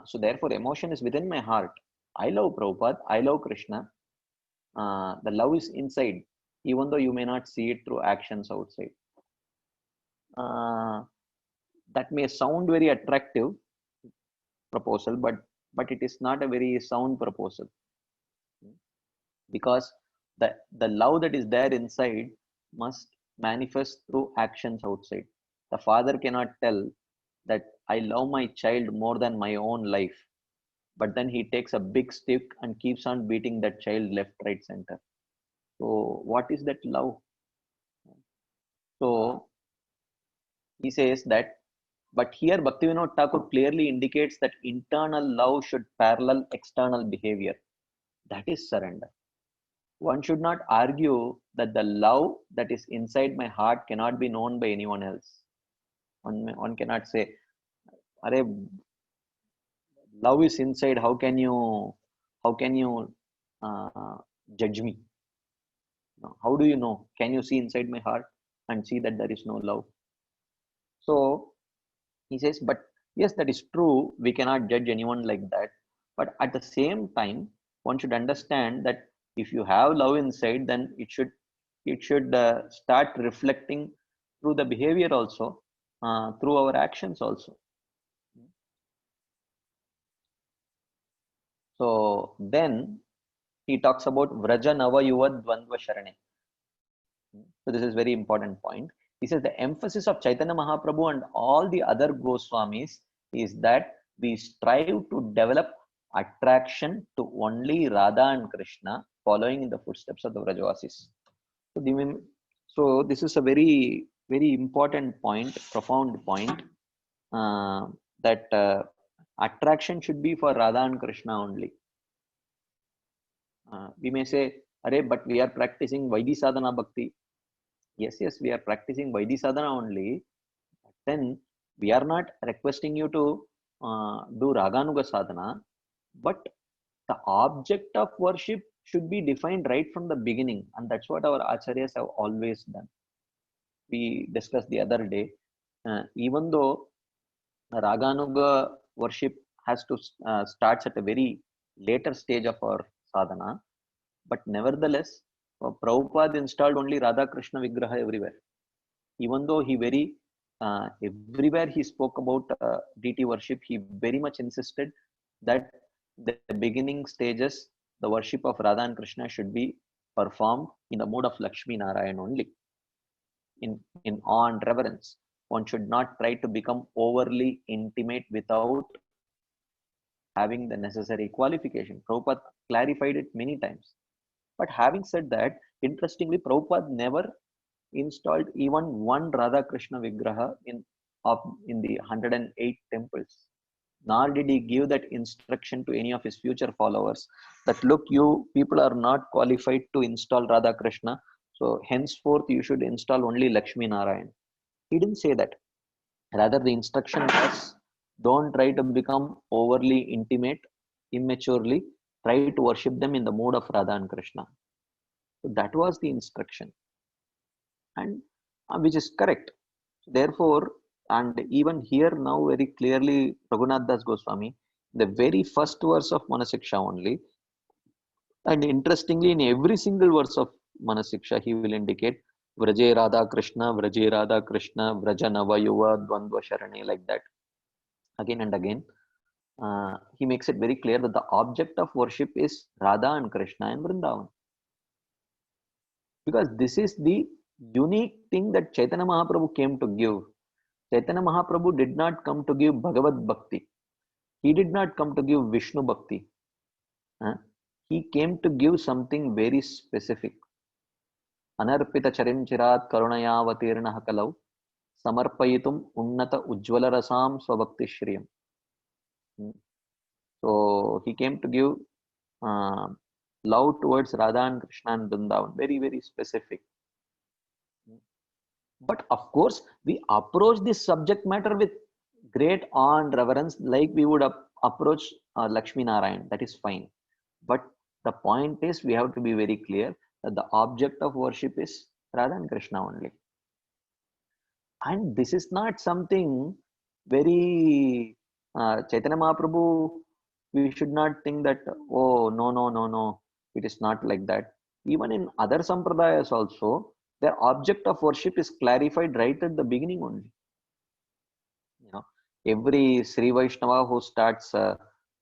So therefore, emotion is within my heart. I love Prabhupada. I love Krishna. The love is inside, even though you may not see it through actions outside. That may sound very attractive proposal, but but it is not a very sound proposal, because the love that is there inside must manifest through actions outside. The father cannot tell that I love my child more than my own life, but then he takes a big stick and keeps on beating that child left, right, center. So what is that love? So he says that, but here Bhaktivinoda Thakur clearly indicates that internal love should parallel external behavior. That is surrender. One should not argue that the love that is inside my heart cannot be known by anyone else. One cannot say, Are, love is inside, how can you uh, judge me? No. How do you know? Can you see inside my heart and see that there is no love? So he says, but yes, that is true. We cannot judge anyone like that. But at the same time, one should understand that if you have love inside, then it should start reflecting through the behavior also, through our actions also. So then he talks about Vraja Nava Yuva Dvandva Sharane. So this is very important point. He says the emphasis of Chaitanya Mahaprabhu and all the other Goswamis is that we strive to develop attraction to only Radha and Krishna, following in the footsteps of the Vrajavasis. So this is a very, very important point, profound point, uh, that attraction should be for Radha and Krishna only. We may say, but we are practicing Vaidhi Sadhana Bhakti. Yes, we are practicing Vaidhi Sadhana only. But then we are not requesting you to do Raganuga Sadhana, but the object of worship should be defined right from the beginning. And that's what our Acharyas have always done. We discussed the other day, even though Raganuga worship has to starts at a very later stage of our sadhana, but nevertheless, Prabhupada installed only Radha Krishna Vigraha everywhere. Even though he everywhere he spoke about deity worship, he very much insisted that the beginning stages, the worship of Radha and Krishna should be performed in the mood of Lakshmi Narayan only, in awe and reverence. One should not try to become overly intimate without having the necessary qualification. Prabhupada clarified it many times. But having said that, interestingly, Prabhupada never installed even one Radha Krishna Vigraha in the 108 temples. Nor did he give that instruction to any of his future followers that, look, you people are not qualified to install Radha Krishna, so henceforth you should install only Lakshmi Narayan. He didn't say that. Rather, the instruction was, don't try to become overly intimate, immaturely. Try to worship them in the mood of Radha and Krishna. So that was the instruction, and which is correct. Therefore, and even here now very clearly, Raghunath Das Goswami, the very first verse of Manasiksha only, and interestingly, in every single verse of Manasiksha, he will indicate Vraje Radha Krishna, Vraje Radha Krishna, Vraja Nava Yuva Dvandva Sharane, like that. Again and again, he makes it very clear that the object of worship is Radha and Krishna and Vrindavan. Because this is the unique thing that Chaitanya Mahaprabhu came to give. Chaitanya Mahaprabhu did not come to give Bhagavad Bhakti. He did not come to give Vishnu Bhakti. He came to give something very specific. Anarpita charim chirat karunaya avatirna kalau samarpayitum unnata ujjvala rasam swabhakti shriyam. So he came to give love towards Radha and Krishna and Vrindavan. Very, very specific. But of course, we approach this subject matter with great awe and reverence, like we would approach Lakshmi Narayan. That is fine. But the point is, we have to be very clear that the object of worship is Radha and Krishna only. And this is not something very Chaitanya Mahaprabhu, we should not think that, oh, no, it is not like that. Even in other sampradayas also, their object of worship is clarified right at the beginning only. Every Sri Vaishnava who starts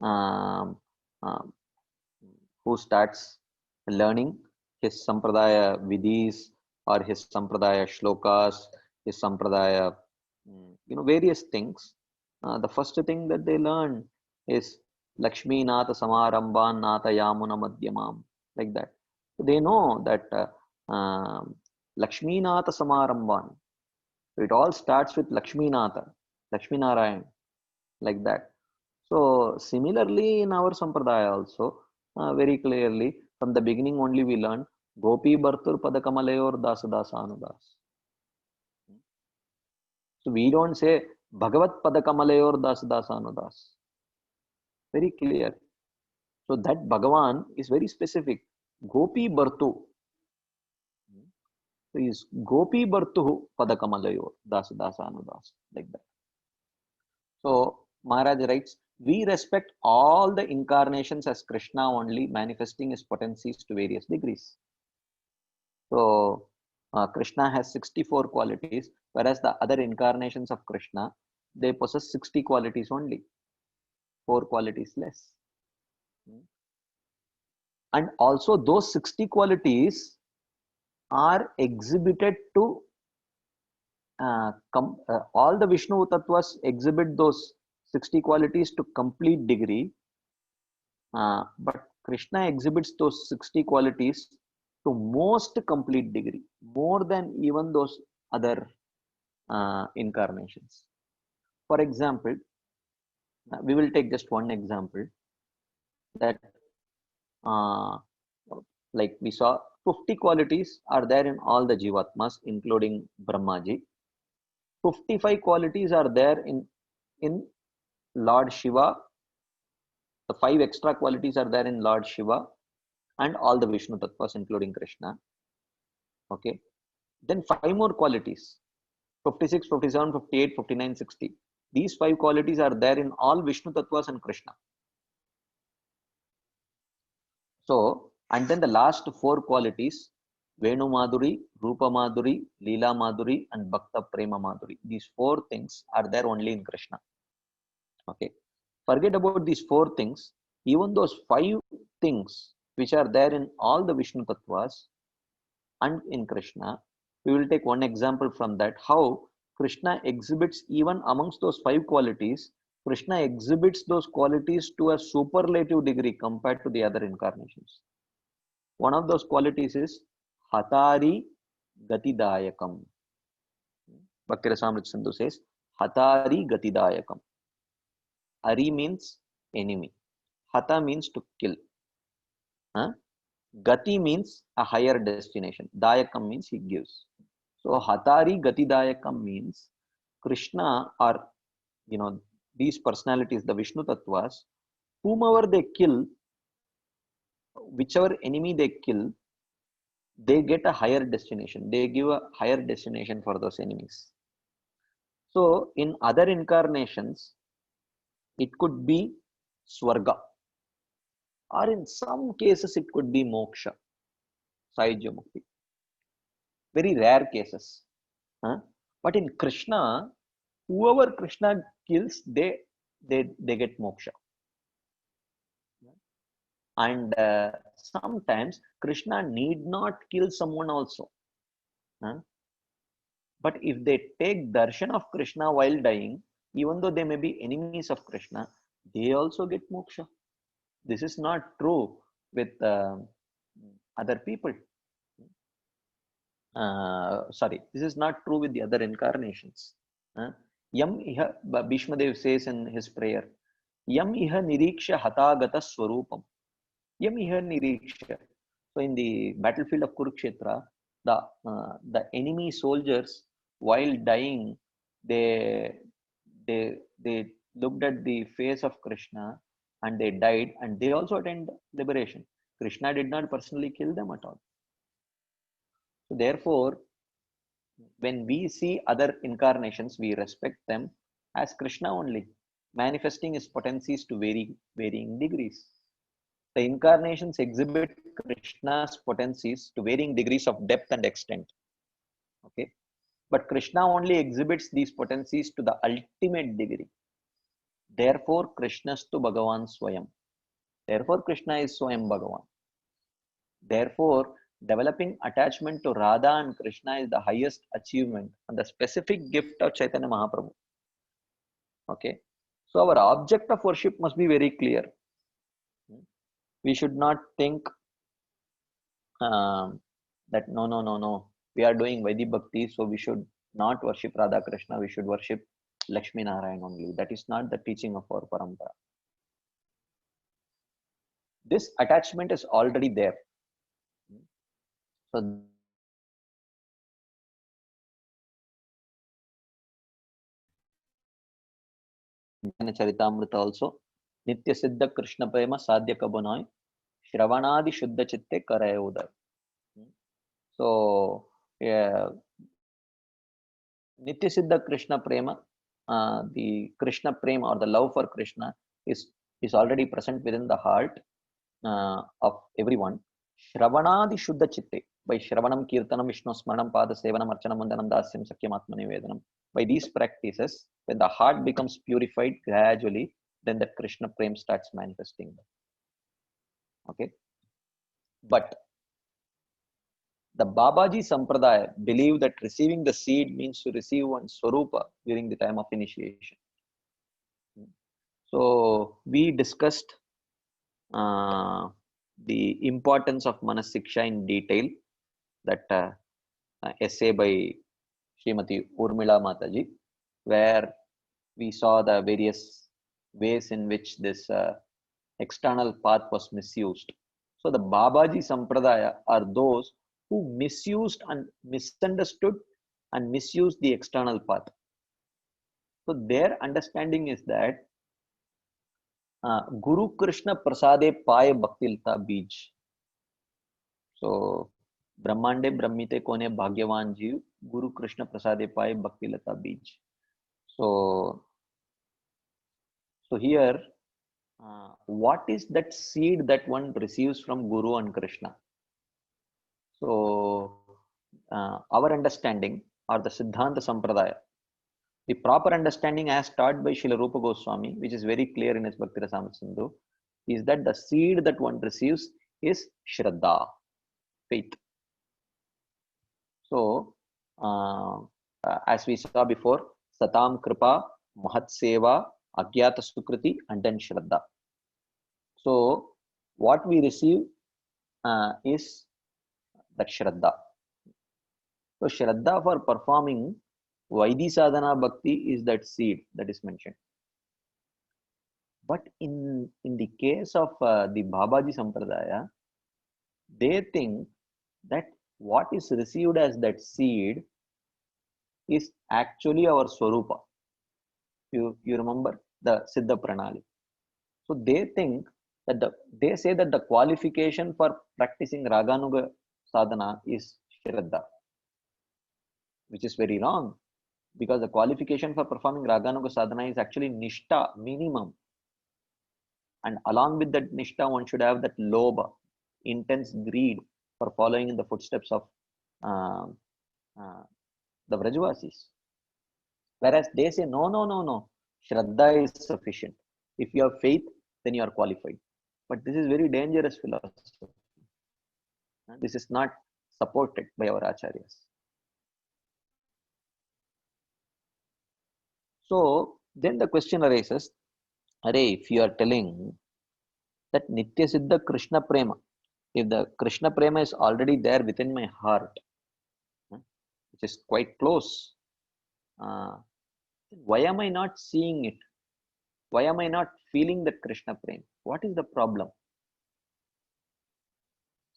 um, um, who starts learning his sampradaya vidhis or his sampradaya shlokas, his sampradaya, various things. The first thing that they learn is Lakshmi Natha Samarambhan Natha Yamuna Madhyamam, like that. So they know that Lakshmi Natha Samarambhan. It all starts with Lakshmi Natha, Lakshmi Narayan, like that. So similarly in our sampradaya also, very clearly from the beginning only we learn Gopi Bhartur Padakamalayur Dasa Dasa Anudas. So we don't say Bhagavat Padakamalayur Dasa Dasa Anudas. Very clear. So that Bhagavan is very specific. Gopi Bhartu. So is Gopi Bhartu Padakamalayur Dasa Dasa Anudas. Like that. So Maharaj writes, we respect all the incarnations as Krishna only, manifesting his potencies to various degrees. So Krishna has 64 qualities, whereas the other incarnations of Krishna, they possess 60 qualities only, 4 qualities less. And also those 60 qualities are exhibited to all the Vishnu Tattvas exhibit those 60 qualities to complete degree. But Krishna exhibits those 60 qualities to most complete degree, more than even those other incarnations. For example, we will take just one example that like we saw 50 qualities are there in all the Jivatmas, including Brahmaji. 55 qualities are there in Lord Shiva. The 5 extra qualities are there in Lord Shiva and all the Vishnu Tattvas, including Krishna. Okay. Then 5 more qualities, 56, 57, 58, 59, 60. These 5 qualities are there in all Vishnu Tattvas and Krishna. So, and then the last 4 qualities, Venu Madhuri, Rupa Madhuri, Leela Madhuri, and Bhakta Prema Madhuri. These 4 things are there only in Krishna. Okay. Forget about these 4 things. Even those 5 things which are there in all the Vishnu Tattvas and in Krishna, we will take one example from that, how Krishna exhibits even amongst those 5 qualities, Krishna exhibits those qualities to a superlative degree compared to the other incarnations. One of those qualities is Hatari Gatidayakam. Bhakti Rasamrita Sindhu says, Hatari Gatidayakam. Ari means enemy. Hata means to kill. Gati means a higher destination. Dayakam means he gives. So Hatari Gati Dayakam means Krishna or these personalities, the Vishnu Tattvas, whomever they kill, whichever enemy they kill, they get a higher destination. They give a higher destination for those enemies. So in other incarnations, it could be Swarga, or in some cases it could be Moksha, Sahyajya Mukti. Very rare cases. But in Krishna, whoever Krishna kills, they get moksha. And sometimes Krishna need not kill someone also. But if they take darshan of Krishna while dying, even though they may be enemies of Krishna, they also get moksha. This is not true with other people. Sorry, this is not true with the other incarnations. Yam iha, Bhishma Dev says in his prayer, Yam iha niriksha hatagata swarupam. Yam iha niriksha. So in the battlefield of Kurukshetra, the enemy soldiers, while dying, they looked at the face of Krishna and they died, and they also attained liberation. Krishna did not personally kill them at all. So therefore, when we see other incarnations, we respect them as Krishna only, manifesting his potencies to varying degrees. The incarnations exhibit Krishna's potencies to varying degrees of depth and extent. Okay, but Krishna only exhibits these potencies to the ultimate degree. Therefore, Krishnastu Bhagavan Swayam. Therefore, Krishna is Swayam Bhagavan. Therefore, developing attachment to Radha and Krishna is the highest achievement and the specific gift of Chaitanya Mahaprabhu. Okay. So our object of worship must be very clear. We should not think that no, we are doing Vaidhi Bhakti, so we should not worship Radha Krishna, we should worship Lakshmi Narayan only. That is not the teaching of our parampara. This attachment is already there. So Charitamrita also, Nitya Siddha Krishna Prema Sadhya Kabanoy, Shravanadi Shuddha Chitte Karaya Uday. So, yeah, Nitya Siddha Krishna Prema, the Krishna Prema or the love for Krishna is already present within the heart of everyone. Shravanadi Shuddha Chitte, by Shravanam, Kirtanam, Vishnu Smaranam, Pada Sevanam, Archanam, Vandanam, Dasyam, Sakyam, Atma Nivedanam. By these practices, when the heart becomes purified gradually, then that Krishna Prem starts manifesting. Okay. But the Babaji Sampradaya believe that receiving the seed means to receive one's Swarupa during the time of initiation. So we discussed the importance of Manasiksha in detail, that essay by Srimati Urmila Mataji, where we saw the various ways in which this external path was misused. So the Babaji Sampradaya are those who misused and misunderstood and misused the external path. So their understanding is that Guru Krishna Prasade Paye Bhaktilta Bij. So Brahmande Brahmite Kone Bhagyavan Jeev, Guru Krishna Prasade Paye Bhaktilata Bij. So here, what is that seed that one receives from Guru and Krishna? So our understanding, or the Siddhanta Sampradaya, the proper understanding as taught by Srila Rupa Goswami, which is very clear in his Bhakti Rasamrita Sindhu, is that the seed that one receives is Shraddha, faith. So as we saw before, Satam Kripa, Mahat Seva, Agyata Sukriti, and then Shraddha. So what we receive is that Shraddha. So Shraddha for performing Vaidhi Sadhana Bhakti is that seed that is mentioned. But in the case of the Babaji Sampradaya, they think that what is received as that seed is actually our Swarupa. You remember the Siddha Pranali. So they think that they say that the qualification for practicing Raganuga Sadhana is Shraddha, which is very wrong, because the qualification for performing Raganuga Sadhana is actually Nishta, minimum. And along with that Nishta, one should have that Lobha, intense greed for following in the footsteps of the Vrajavasis. Whereas they say, no, Shraddha is sufficient. If you have faith, then you are qualified. But this is very dangerous philosophy. This is not supported by our acharyas. So then the question arises, if you are telling that Nitya Siddha Krishna Prema, if the Krishna Prema is already there within my heart, which is quite close, why am I not seeing it? Why am I not feeling that Krishna Prema? What is the problem?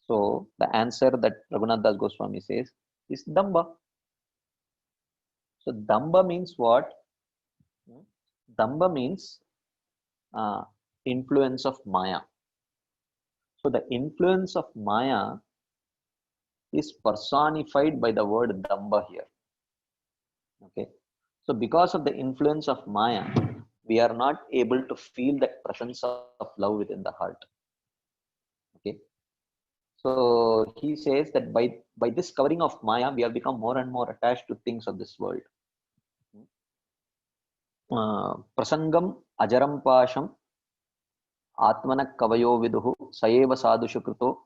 So the answer that Raghunath Das Goswami says is Damba. So Damba means what? Damba means influence of Maya. So the influence of Maya is personified by the word Damba here. Okay. So because of the influence of Maya, we are not able to feel that presence of love within the heart. Okay. So he says that by this covering of Maya, we have become more and more attached to things of this world. Prasangam ajaram pasham atmanak kavayo viduhu sayeva sadhushu krito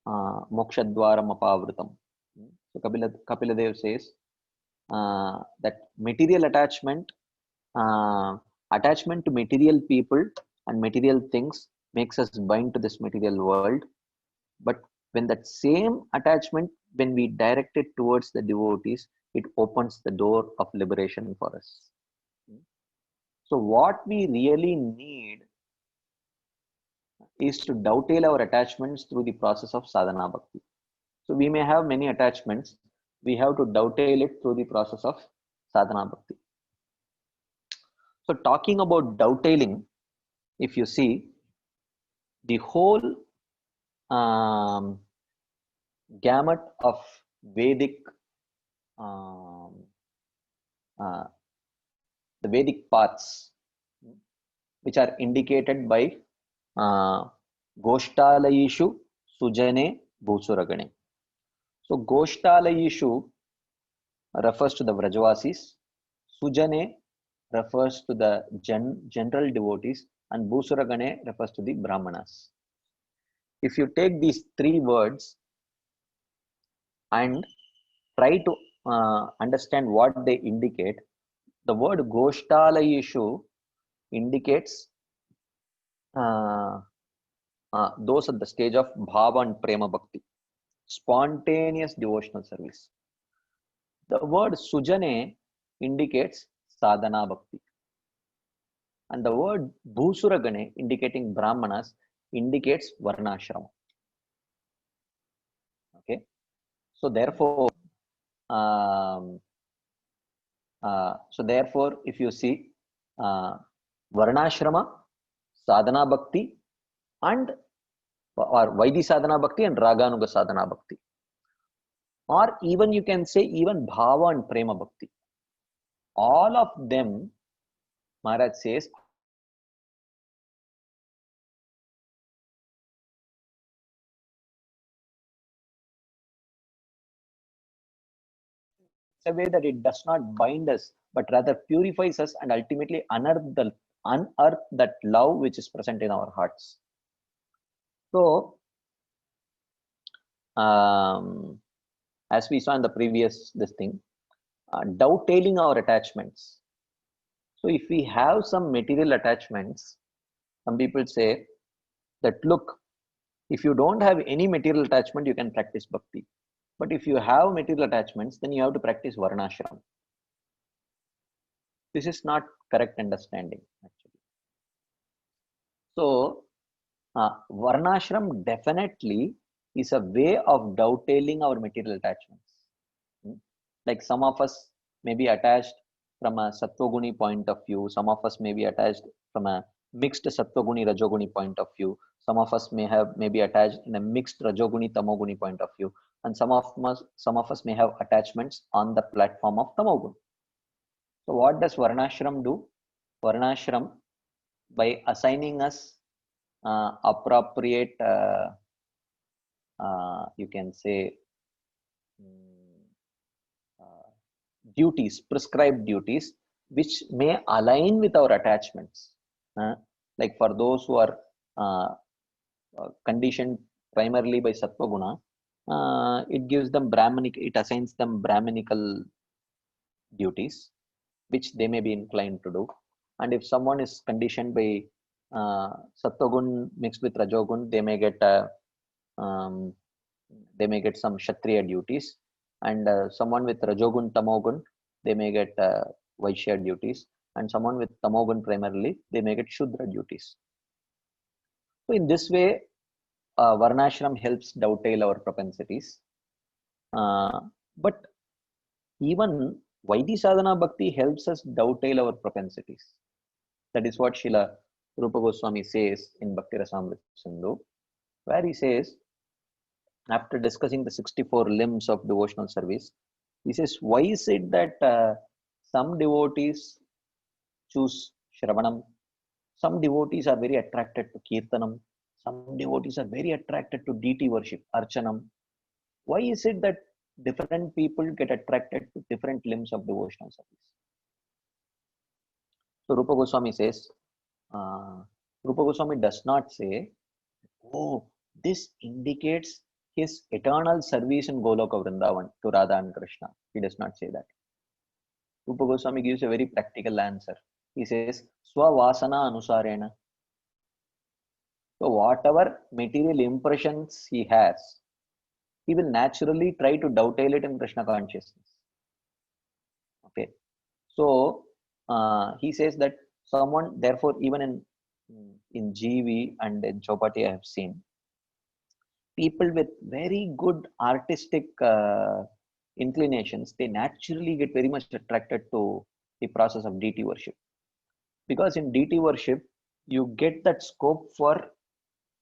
mokshadwaram apavritam. So Kapila says that material attachment to material people and material things makes us bind to this material world. But when that same attachment, when we direct it towards the devotees, it opens the door of liberation for us. So what we really need is to dovetail our attachments through the process of sadhana bhakti. So we may have many attachments. We have to dovetail it through the process of sadhana bhakti. So talking about dovetailing, if you see the whole um, gamut of Vedic, um, uh, the Vedic paths, which are indicated by Goshtalayishu Sujane Bhusuragane. So Goshtalayishu refers to the Vrajavasis, Sujane refers to the general devotees, and Bhusuragane refers to the Brahmanas. If you take these three words and try to understand what they indicate, the word Goshtalayishu indicates those at the stage of Bhava and Prema Bhakti, spontaneous devotional service. The word Sujane indicates Sadhana Bhakti. And the word Bhusuragane, indicating Brahmanas, indicates Varnashrama. Okay. So therefore, if you see Varnashrama, Sadhana Bhakti, and or Vaidhi Sadhana Bhakti and Raganuga Sadhana Bhakti, or even you can say even Bhava and Prema Bhakti, all of them, Maharaj says, a way that it does not bind us, but rather purifies us and ultimately unearth that love which is present in our hearts. So, as we saw in the previous dovetailing our attachments. So, if we have some material attachments, some people say that, look, if you don't have any material attachment, you can practice bhakti. But if you have material attachments, then you have to practice varnashram. This is not correct understanding, actually. So, varnashram definitely is a way of dovetailing our material attachments. Like some of us may be attached from a sattvaguni point of view. Some of us may be attached from a mixed sattvaguni rajoguni point of view. Some of us may be attached in a mixed rajoguni tamoguni point of view, and some of us may have attachments on the platform of tamogun. So what does varnashram do? Varnashram, by assigning us appropriate you can say duties, prescribed duties, which may align with our attachments. Like for those who are conditioned primarily by Sattva it gives them it assigns them Brahminical duties, which they may be inclined to do. And if someone is conditioned by Sattva mixed with Rajogun, they may get some Kshatriya duties. And someone with Rajogun, Tamogun, they may get Vaishya duties, and someone with Tamogun primarily, they may get Shudra duties. So in this way, Varnashram helps dovetail our propensities. But even Vaidhi Sadhana Bhakti helps us dovetail our propensities. That is what Srila Rupa Goswami says in Bhakti Rasamrita Sindhu, where he says, after discussing the 64 limbs of devotional service, he says, why is it that some devotees choose Shravanam, some devotees are very attracted to Kirtanam, some devotees are very attracted to deity worship, Archanam. Why is it that different people get attracted to different limbs of devotional service? So Rupa Goswami says, Rupa Goswami does not say, oh, this indicates his eternal service in Goloka Vrindavan to Radha and Krishna. He does not say that. Rupa Goswami gives a very practical answer. He says, Swavasana Anusarena. So whatever material impressions he has, he will naturally try to dovetail it in Krishna consciousness. Okay. So he says that someone, therefore, even in GV and in Chopati, I have seen people with very good artistic inclinations, they naturally get very much attracted to the process of deity worship. Because in deity worship, you get that scope for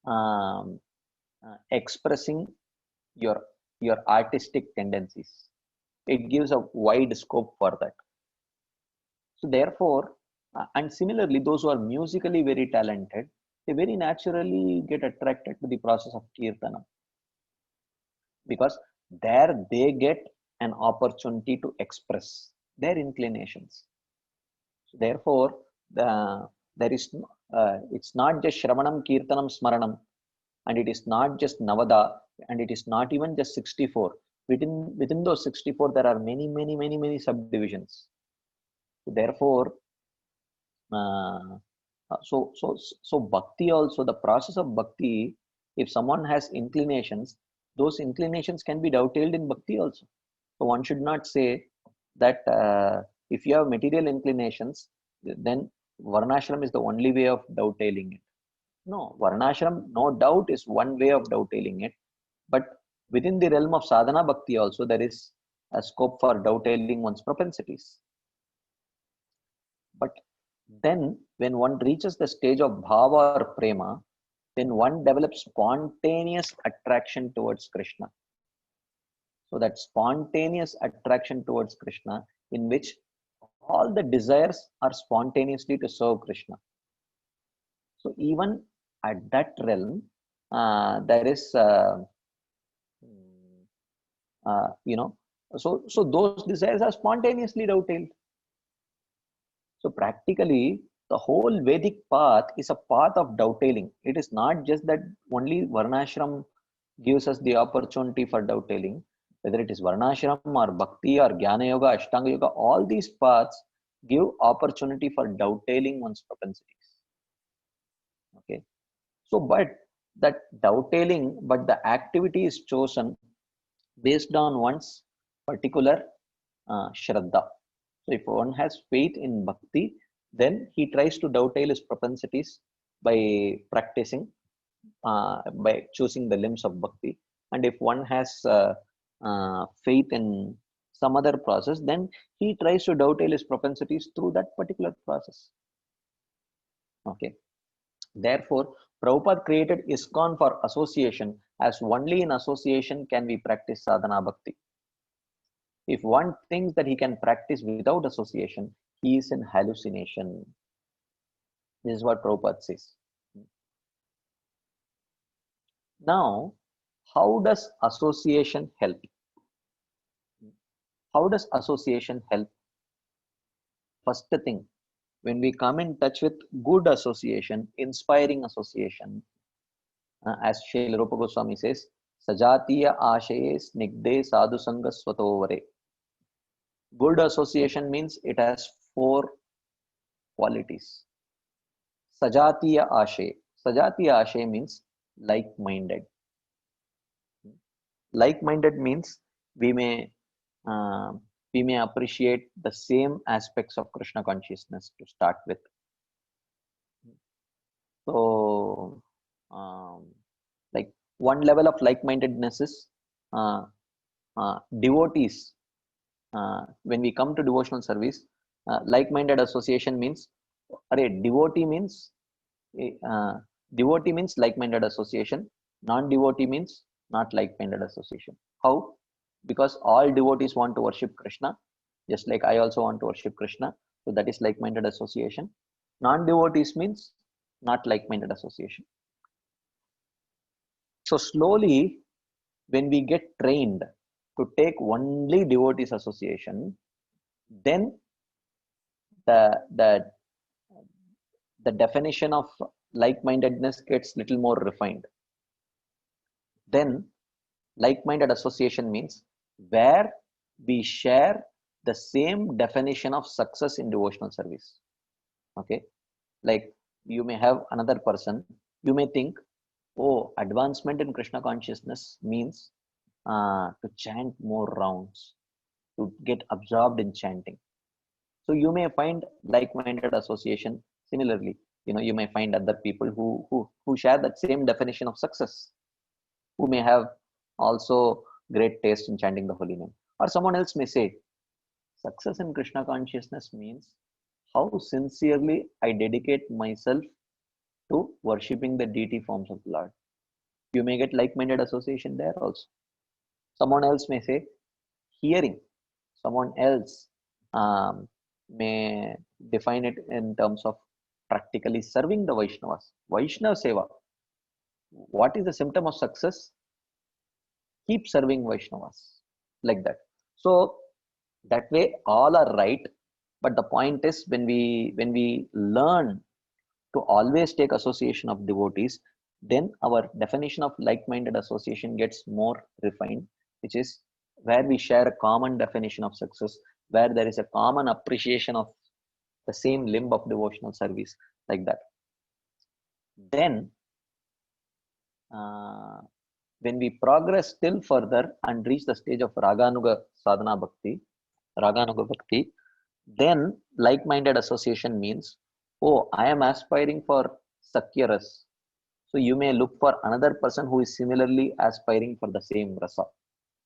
um, expressing your artistic tendencies. It gives a wide scope for that. So therefore, and similarly, those who are musically very talented, they very naturally get attracted to the process of kirtanam, because there they get an opportunity to express their inclinations. So therefore, there is it's not just Shravanam, Kirtanam, Smaranam, and it is not just Navada, and it is not even just 64. Within those 64, there are many subdivisions. So therefore, uh, so bhakti also, the process of bhakti, if someone has inclinations, those inclinations can be dovetailed in bhakti also. So one should not say that if you have material inclinations, then varnashram is the only way of dovetailing it. No, varnashram, no doubt, is one way of dovetailing it, but within the realm of sadhana bhakti also, there is a scope for dovetailing one's propensities. But then when one reaches the stage of bhava or prema, then one develops spontaneous attraction towards Krishna. So that spontaneous attraction towards Krishna, in which all the desires are spontaneously to serve Krishna. So even at that realm, there is, so those desires are spontaneously dovetailed. So practically, the whole Vedic path is a path of dovetailing. It is not just that only Varnashram gives us the opportunity for dovetailing, whether it is Varnashram or Bhakti or Jnana Yoga, Ashtanga Yoga, all these paths give opportunity for dovetailing one's propensities. Okay. So, but that dovetailing, but the activity is chosen based on one's particular Shraddha. So if one has faith in bhakti, then he tries to dovetail his propensities by practicing, by choosing the limbs of bhakti. And if one has faith in some other process, then he tries to dovetail his propensities through that particular process. Okay. Therefore, Prabhupada created ISKCON for association, as only in association can we practice sadhana bhakti. If one thinks that he can practice without association, he is in hallucination. This is what Prabhupada says. Now, how does association help? How does association help? First thing, when we come in touch with good association, inspiring association, as Srila Rupa Goswami says, Sajatiya Ashaye Snigde Sadhu Sanga Swatovare. Good association means it has 4 qualities. Sajatiya Ashay. Sajatiya Ashay means like-minded. Like-minded means we may appreciate the same aspects of Krishna consciousness to start with. So, like one level of like-mindedness is devotees. When we come to devotional service, like-minded association means, devotee means like-minded association. Non-devotee means not like-minded association. How? Because all devotees want to worship Krishna, just like I also want to worship Krishna. So that is like-minded association. Non-devotees means not like-minded association. So slowly, when we get trained to take only devotees association, then the the definition of like-mindedness gets little more refined. Then like-minded association means where we share the same definition of success in devotional service. Okay, like you may have another person, you may think, oh, advancement in Krishna consciousness means to chant more rounds, to get absorbed in chanting. So you may find like-minded association. Similarly, you may find other people who share that same definition of success, who may have also great taste in chanting the holy name. Or someone else may say, success in Krishna consciousness means how sincerely I dedicate myself to worshipping the deity forms of the Lord. You may get like-minded association there also. Someone else may say hearing. Someone else may define it in terms of practically serving the Vaishnavas. Vaishnava Seva. What is the symptom of success? Keep serving Vaishnavas. Like that. So that way all are right. But the point is, when we learn to always take association of devotees, then our definition of like-minded association gets more refined, which is where we share a common definition of success, where there is a common appreciation of the same limb of devotional service, like that. Then when we progress still further and reach the stage of Raganuga Sadhana Bhakti, Raganuga Bhakti, then like-minded association means, oh, I am aspiring for Sakyaras. So you may look for another person who is similarly aspiring for the same rasa.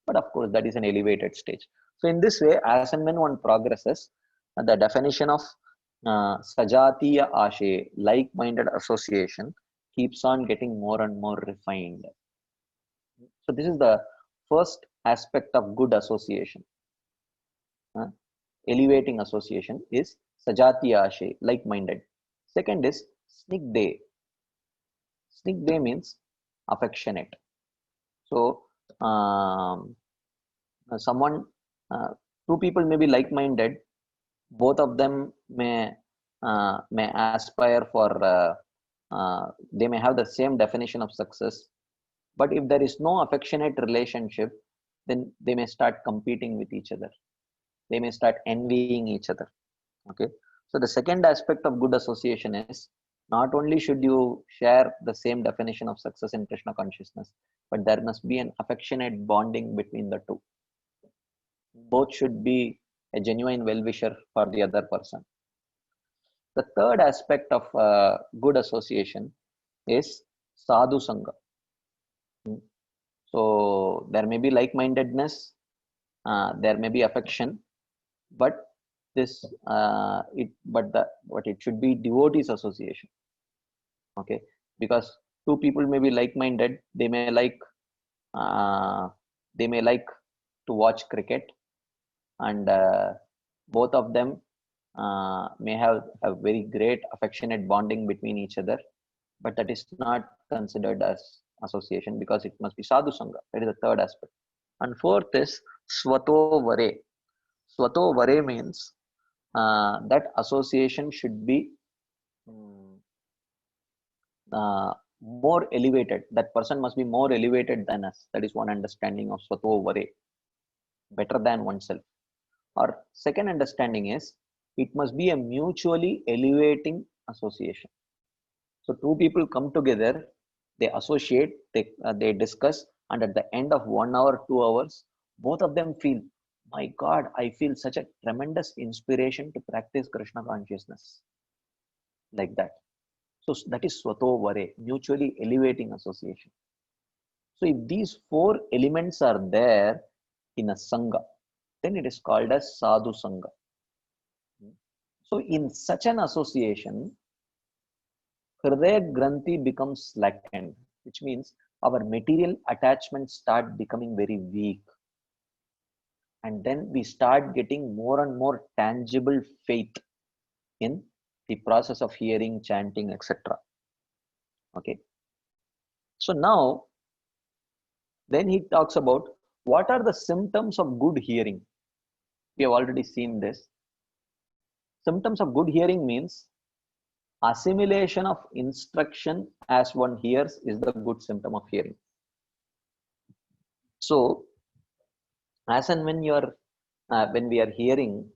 But of course, that is an elevated stage. So in this way, as and when one progresses, the definition of Sajatiya Ashe, like-minded association, keeps on getting more and more refined. So this is the first aspect of good association. Elevating association is Sajatiya Ashe, like-minded. Second is Snigde. Snigde means affectionate. So two people may be like-minded. Both of them may aspire for, they may have the same definition of success. But if there is no affectionate relationship, then they may start competing with each other. They may start envying each other. Okay. So the second aspect of good association is not only should you share the same definition of success in Krishna consciousness, but there must be an affectionate bonding between the two. Both should be a genuine well-wisher for the other person. The third aspect of good association is sadhu sangha. So there may be like-mindedness, there may be affection, but it should be devotees association. Okay, because two people may be like-minded, they may like to watch cricket, and both of them may have a very great affectionate bonding between each other, but that is not considered as association, because it must be sadhu sangha. That is the third aspect. And fourth is swato vare. Swato vare means that association should be more elevated. That person must be more elevated than us. That is one understanding of swato vare, better than oneself. Or second understanding is it must be a mutually elevating association. So two people come together, they associate, they discuss, and at the end of 1 hour, 2 hours, both of them feel, my God, I feel such a tremendous inspiration to practice Krishna consciousness. Like that. So that is swato vare, mutually elevating association. So if these four elements are there in a sangha, then it is called as sadhu sangha. So in such an association, Hridaya Granthi becomes slackened, which means our material attachments start becoming very weak. And then we start getting more and more tangible faith in the process of hearing, chanting, etc. Okay. So now, then he talks about what are the symptoms of good hearing. We have already seen this. Symptoms of good hearing means assimilation of instruction as one hears is the good symptom of hearing. So as and when when we are hearing,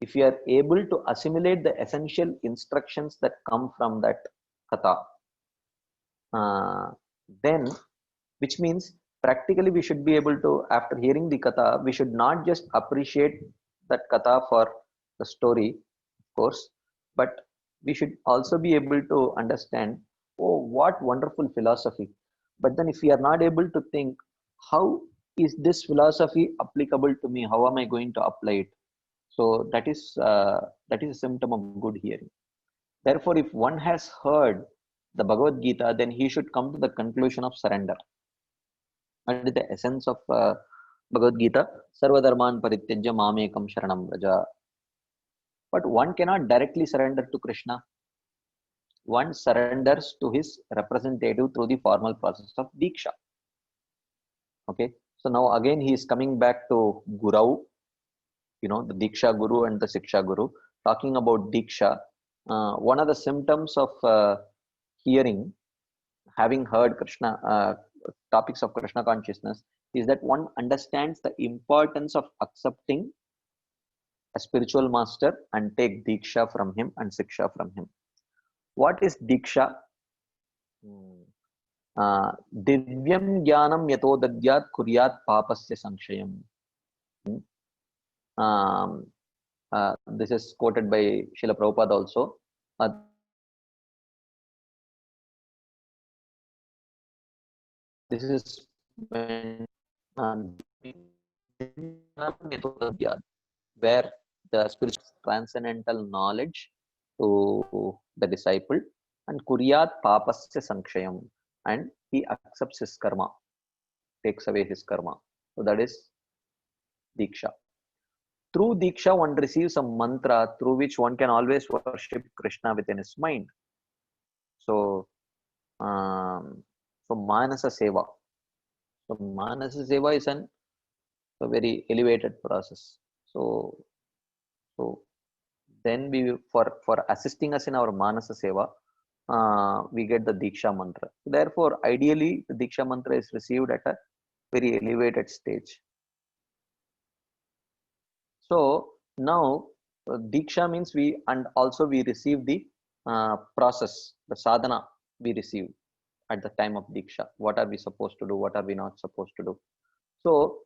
if you are able to assimilate the essential instructions that come from that katha, then, which means practically we should be able to, after hearing the katha, we should not just appreciate that katha for the story, of course, but we should also be able to understand, oh, what wonderful philosophy. But then if we are not able to think, how is this philosophy applicable to me? How am I going to apply it? So that is a symptom of good hearing. Therefore, if one has heard the Bhagavad Gita, then he should come to the conclusion of surrender. That is the essence of Bhagavad Gita. Sarvadharman parityajya mamekam sharanam vraja. But one cannot directly surrender to Krishna. One surrenders to his representative through the formal process of Diksha. Okay. So now again he is coming back to Guru, the Diksha Guru and the Siksha Guru. Talking about Diksha, one of the symptoms of hearing, having heard Krishna, topics of Krishna consciousness, is that one understands the importance of accepting a spiritual master and take Diksha from him and Siksha from him. What is Diksha? Divyam Jnanam Yato Dadyat Kuryat Papasya Sanshayam. This is quoted by Srila Prabhupada also. This is when where the spiritual transcendental knowledge to the disciple, and Kuryat Papasya Sanshayam, and he accepts his karma, takes away his karma. So that is Diksha. Through Diksha, one receives a mantra through which one can always worship Krishna within his mind. So, Manasa Seva. So Manasa Seva is a very elevated process. So then for assisting us in our Manasa Seva, we get the Diksha mantra. Therefore, ideally, the Diksha mantra is received at a very elevated stage. So now Diksha means we receive the process, the sadhana we receive at the time of Diksha. What are we supposed to do? What are we not supposed to do? So,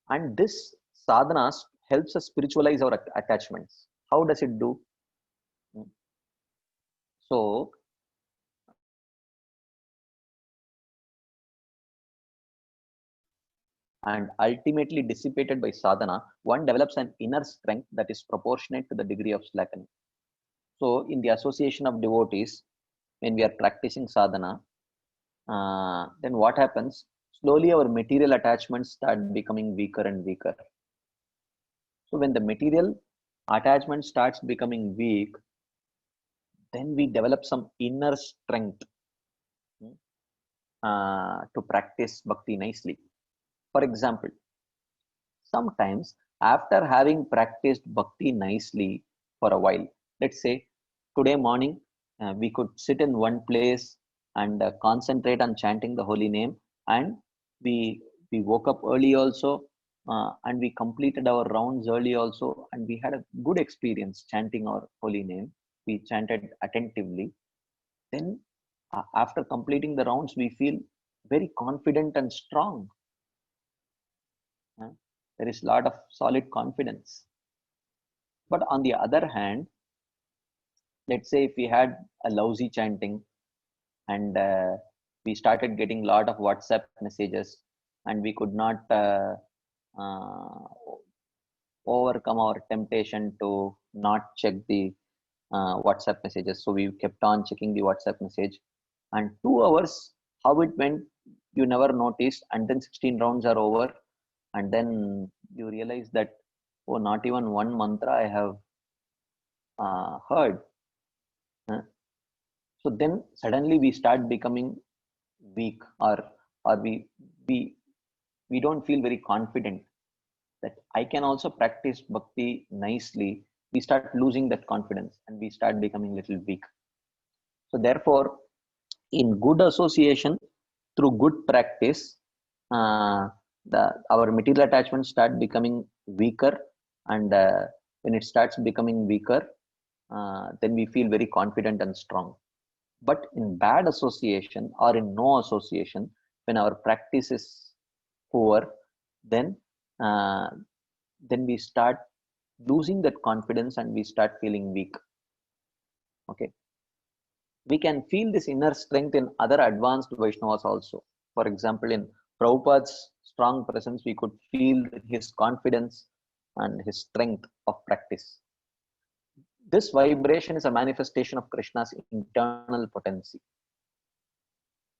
and this sadhana helps us spiritualize our attachments. How does it do? So, and ultimately dissipated by sadhana, one develops an inner strength that is proportionate to the degree of slackening. So, in the association of devotees, when we are practicing sadhana, then what happens? Slowly our material attachments start becoming weaker and weaker. So when the material attachment starts becoming weak, then we develop some inner strength to practice bhakti nicely. For example, sometimes after having practiced bhakti nicely for a while, let's say today morning, we could sit in one place and concentrate on chanting the holy name, and we woke up early also, and we completed our rounds early also, and we had a good experience chanting our holy name. We chanted attentively. Then after completing the rounds, we feel very confident and strong. There is a lot of solid confidence. But on the other hand, let's say if we had a lousy chanting and we started getting a lot of WhatsApp messages, and we could not overcome our temptation to not check the WhatsApp messages. So we kept on checking the WhatsApp message, and 2 hours, how it went, you never noticed, and then 16 rounds are over, and then you realize that, oh, not even one mantra I have heard. So then suddenly we start becoming weak, or we don't feel very confident that I can also practice bhakti nicely. We start losing that confidence and we start becoming little weak. So therefore, in good association, through good practice, our material attachments start becoming weaker, and when it starts becoming weaker, then we feel very confident and strong. But in bad association or in no association, when our practice is poor, then uh, then we start losing that confidence and we start feeling weak. Okay, we can feel this inner strength in other advanced Vaishnavas also. For example, in Prabhupada's strong presence, we could feel his confidence and his strength of practice. This vibration is a manifestation of Krishna's internal potency.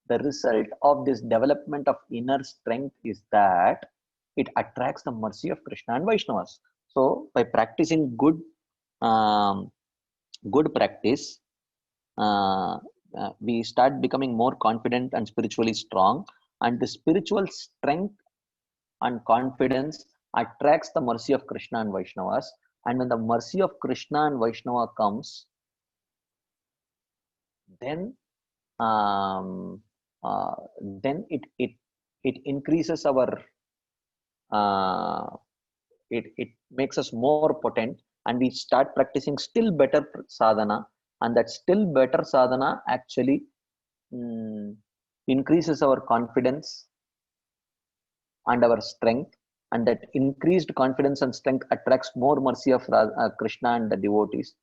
The result of this development of inner strength is that it attracts the mercy of Krishna and Vaishnavas. So, by practicing um, good practice, uh, we start becoming more confident and spiritually strong, and the spiritual strength and confidence attracts the mercy of Krishna and Vaishnavas. And when the mercy of Krishna and Vaishnava comes, then um, then it increases our uh, it makes us more potent, and we start practicing still better sadhana, and that still better sadhana actually mm, increases our confidence and our strength, and that increased confidence and strength attracts more mercy of Krishna and the devotees.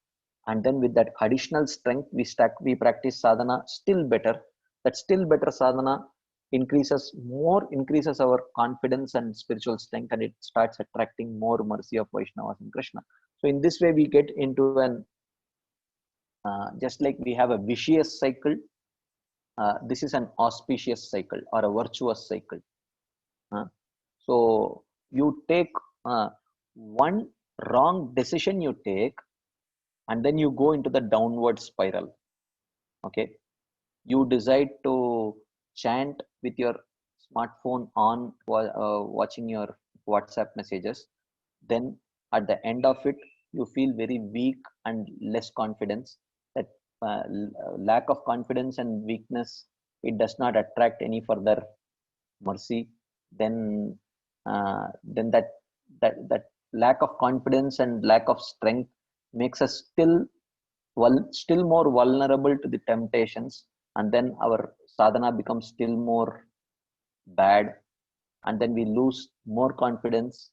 And then with that additional strength, we practice sadhana still better. That still better sadhana increases our confidence and spiritual strength, and it starts attracting more mercy of Vaishnavas and Krishna. So in this way we get into an just like we have a vicious cycle, this is an auspicious cycle or a virtuous cycle. So you take one wrong decision you take, and then you go into the downward spiral. Okay, you decide to chant with your smartphone on while watching your WhatsApp messages. Then at the end of it, you feel very weak and less confidence. That lack of confidence and weakness, it does not attract any further mercy. Then that lack of confidence and lack of strength makes us still more vulnerable to the temptations, and then our sadhana becomes still more bad, and then we lose more confidence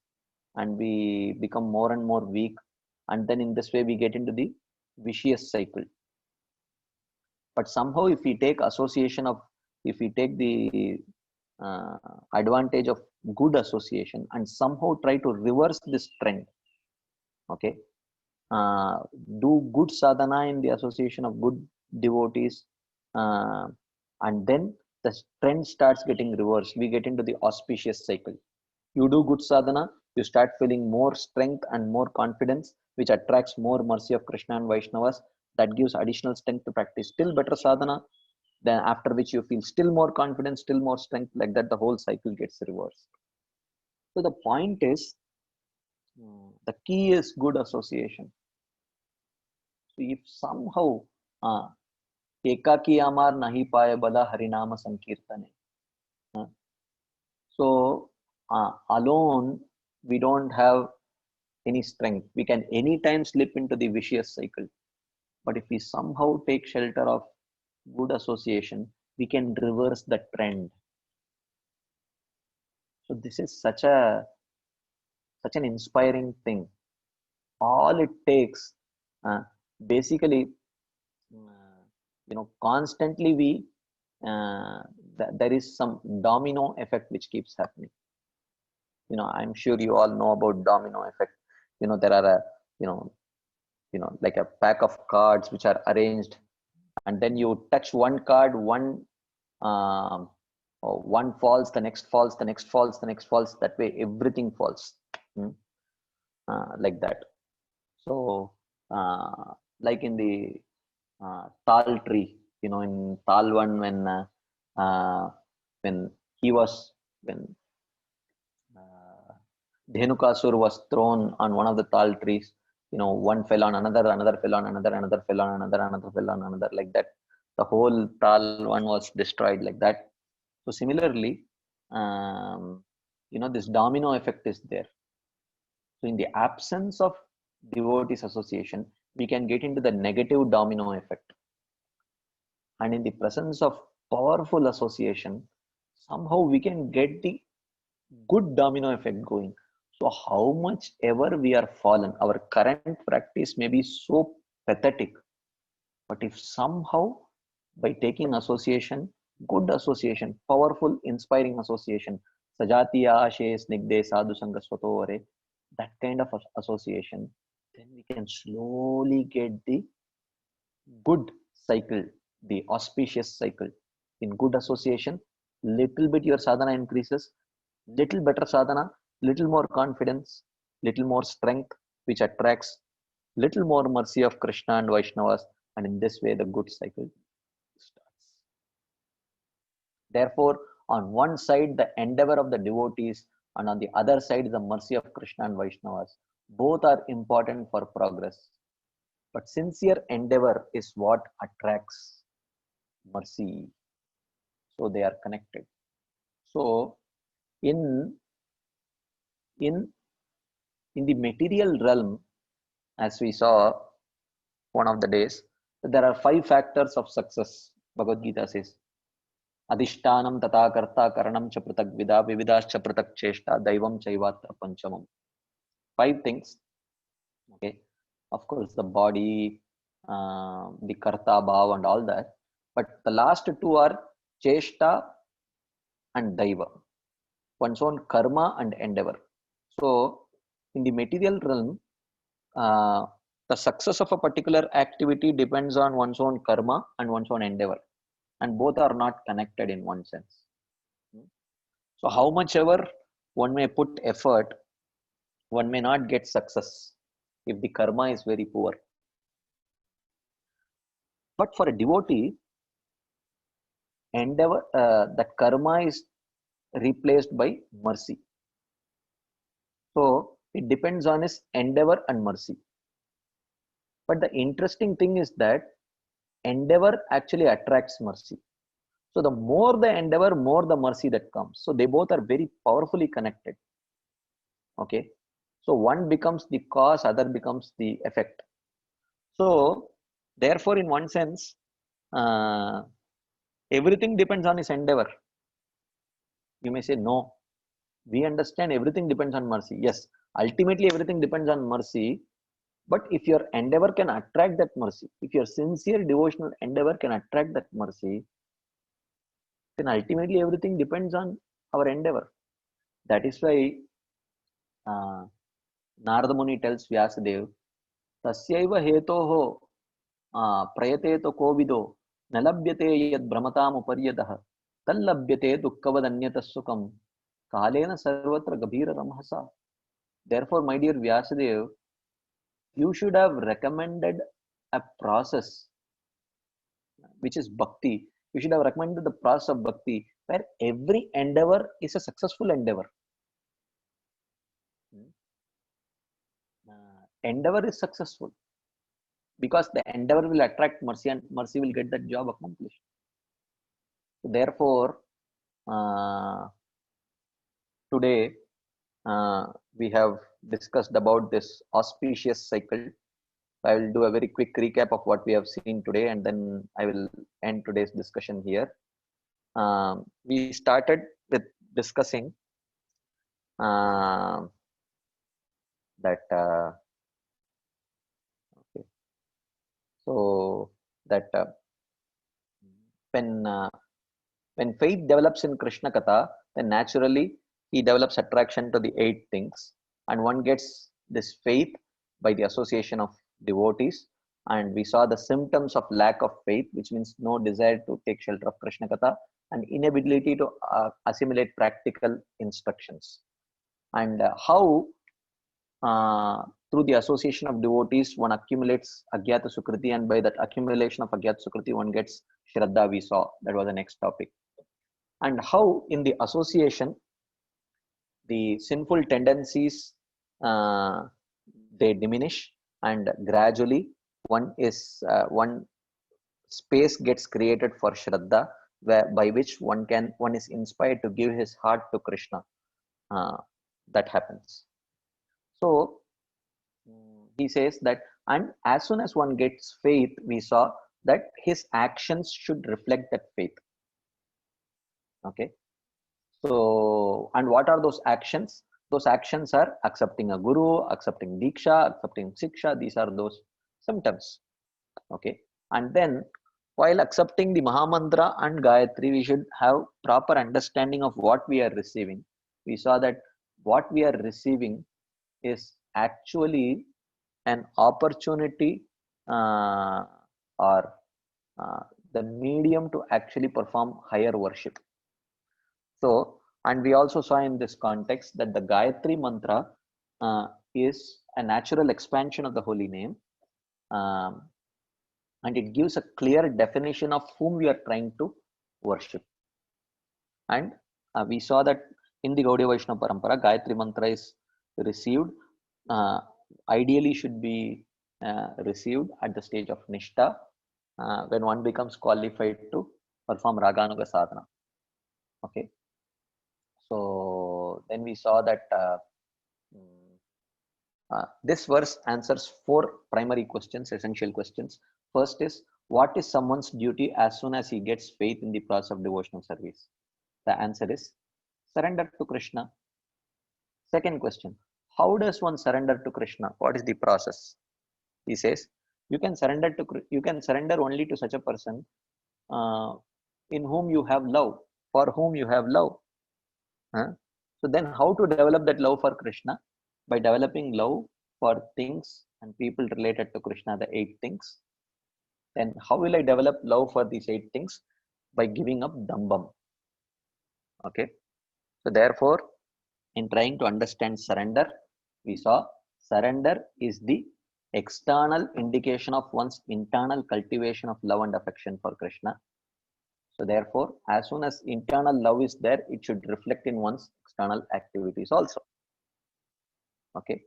and we become more and more weak, and then in this way we get into the vicious cycle. But somehow if we take the uh, advantage of good association and somehow try to reverse this trend, okay, uh, do good sadhana in the association of good devotees, uh, and then the trend starts getting reversed. We get into the auspicious cycle. You do good sadhana, you start feeling more strength and more confidence, which attracts more mercy of Krishna and Vaishnavas. That gives additional strength to practice still better sadhana. Then after which you feel still more confidence, still more strength. Like that, the whole cycle gets reversed. So the point is, the key is good association. So if somehow ekaki amar nahi paye bala harinama sankirtane. So alone we don't have any strength. We can anytime slip into the vicious cycle. But if we somehow take shelter of good association, we can reverse the trend. So this is such an inspiring thing. All it takes, basically, constantly there is some domino effect which keeps happening. I'm sure you all know about domino effect. There are like a pack of cards which are arranged, and then you touch one card, um, one falls, the next falls, the next falls, the next falls. That way everything falls. Like that. So like in the tal tree, in tal 1, when he was when Dhenukasur was thrown on one of the tal trees. One fell on another, another fell on another, another fell on another, another fell on another, like that. the whole Tal one was destroyed like that. So similarly, this domino effect is there. So in the absence of devotees association, we can get into the negative domino effect. And in the presence of powerful association, somehow we can get the good domino effect going. So how much ever we are fallen, our current practice may be so pathetic, but if somehow by taking association, good association, powerful, inspiring association, sajatiya ashe snigde sadhu sanga swatovare, that kind of association, then we can slowly get the good cycle, the auspicious cycle. In good association, little bit your sadhana increases, little better sadhana, little more confidence, little more strength, which attracts little more mercy of Krishna and Vaishnavas, and in this way the good cycle starts. Therefore, on one side the endeavor of the devotees, and on the other side the mercy of Krishna and Vaishnavas. Both are important for progress. But sincere endeavor is what attracts mercy. So they are connected. So in the material realm, as we saw one of the days, there are 5 factors of success. Bhagavad Gita says, Adhishtanam tata karta karanam cha pratak vida vividascha pratak cheshta daivam chaivatra panchamam. 5 things. Okay. Of course, the body, the karta bhav and all that. But the last 2 are cheshta and daiva. One's own karma and endeavor. So in the material realm, the success of a particular activity depends on one's own karma and one's own endeavor, and both are not connected in one sense. So how much ever one may put effort, one may not get success if the karma is very poor. But for a devotee, endeavor, that karma is replaced by mercy. So it depends on his endeavor and mercy. But the interesting thing is that endeavor actually attracts mercy. So the more the endeavor, more the mercy that comes. So they both are very powerfully connected. Okay. So one becomes the cause, other becomes the effect. So therefore, in one sense, everything depends on his endeavor. You may say, no, we understand everything depends on mercy. Yes, ultimately everything depends on mercy. But if your endeavor can attract that mercy, if your sincere devotional endeavor can attract that mercy, then ultimately everything depends on our endeavor. That is why Narada Muni tells Vyasadeva, Tasyaiva hetoho prayateto kovido nalabhyate yad brahmatam uparyadaha tallabhyate dukkavadanyata sukam kalena sarvatra gabhira ramhasa. Therefore, my dear Vyasadeva, you should have recommended a process which is bhakti. You should have recommended the process of bhakti where every endeavor is a successful endeavor. Endeavor is successful because the endeavor will attract mercy and mercy will get that job accomplished. So therefore, today we have discussed about this auspicious cycle. I will do a very quick recap of what we have seen today, and then I will end today's discussion here. We started with discussing that okay. So that when faith develops in Krishna Katha, then naturally he develops attraction to the 8 things, and one gets this faith by the association of devotees. And we saw the symptoms of lack of faith, which means no desire to take shelter of Krishna Katha and inability to assimilate practical instructions. And how through the association of devotees one accumulates Agyata Sukriti, and by that accumulation of Agyata Sukriti one gets Shraddha, we saw. That was the next topic. And how in the association the sinful tendencies they diminish, and gradually one space gets created for Shraddha, by which one is inspired to give his heart to Krishna. That happens. So he says that, and as soon as one gets faith, we saw that his actions should reflect that faith. Okay. So, and what are those actions? Those actions are accepting a guru, accepting diksha, accepting siksha. These are those symptoms. Okay. And then while accepting the Mahamantra and Gayatri, we should have proper understanding of what we are receiving. We saw that what we are receiving is actually an opportunity or the medium to actually perform higher worship. So, and we also saw in this context that the Gayatri mantra is a natural expansion of the holy name, and it gives a clear definition of whom we are trying to worship. And we saw that in the Gaudiya Vaishnava Parampara, Gayatri mantra is received, ideally should be received at the stage of Nishtha, when one becomes qualified to perform Raganuga Sadhana. Okay. So then we saw that this verse answers 4 primary questions, essential questions. First is, what is someone's duty as soon as he gets faith in the process of devotional service? The answer is surrender to Krishna. Second question, how does one surrender to Krishna? What is the process? He says, you can surrender only to such a person in whom you have love, for whom you have love. So then how to develop that love for Krishna? By developing love for things and people related to Krishna, the 8 things. Then how will I develop love for these 8 things? By giving up dambam. Okay. So therefore, in trying to understand surrender, we saw surrender is the external indication of one's internal cultivation of love and affection for Krishna. So therefore, as soon as internal love is there, it should reflect in one's external activities also. Okay.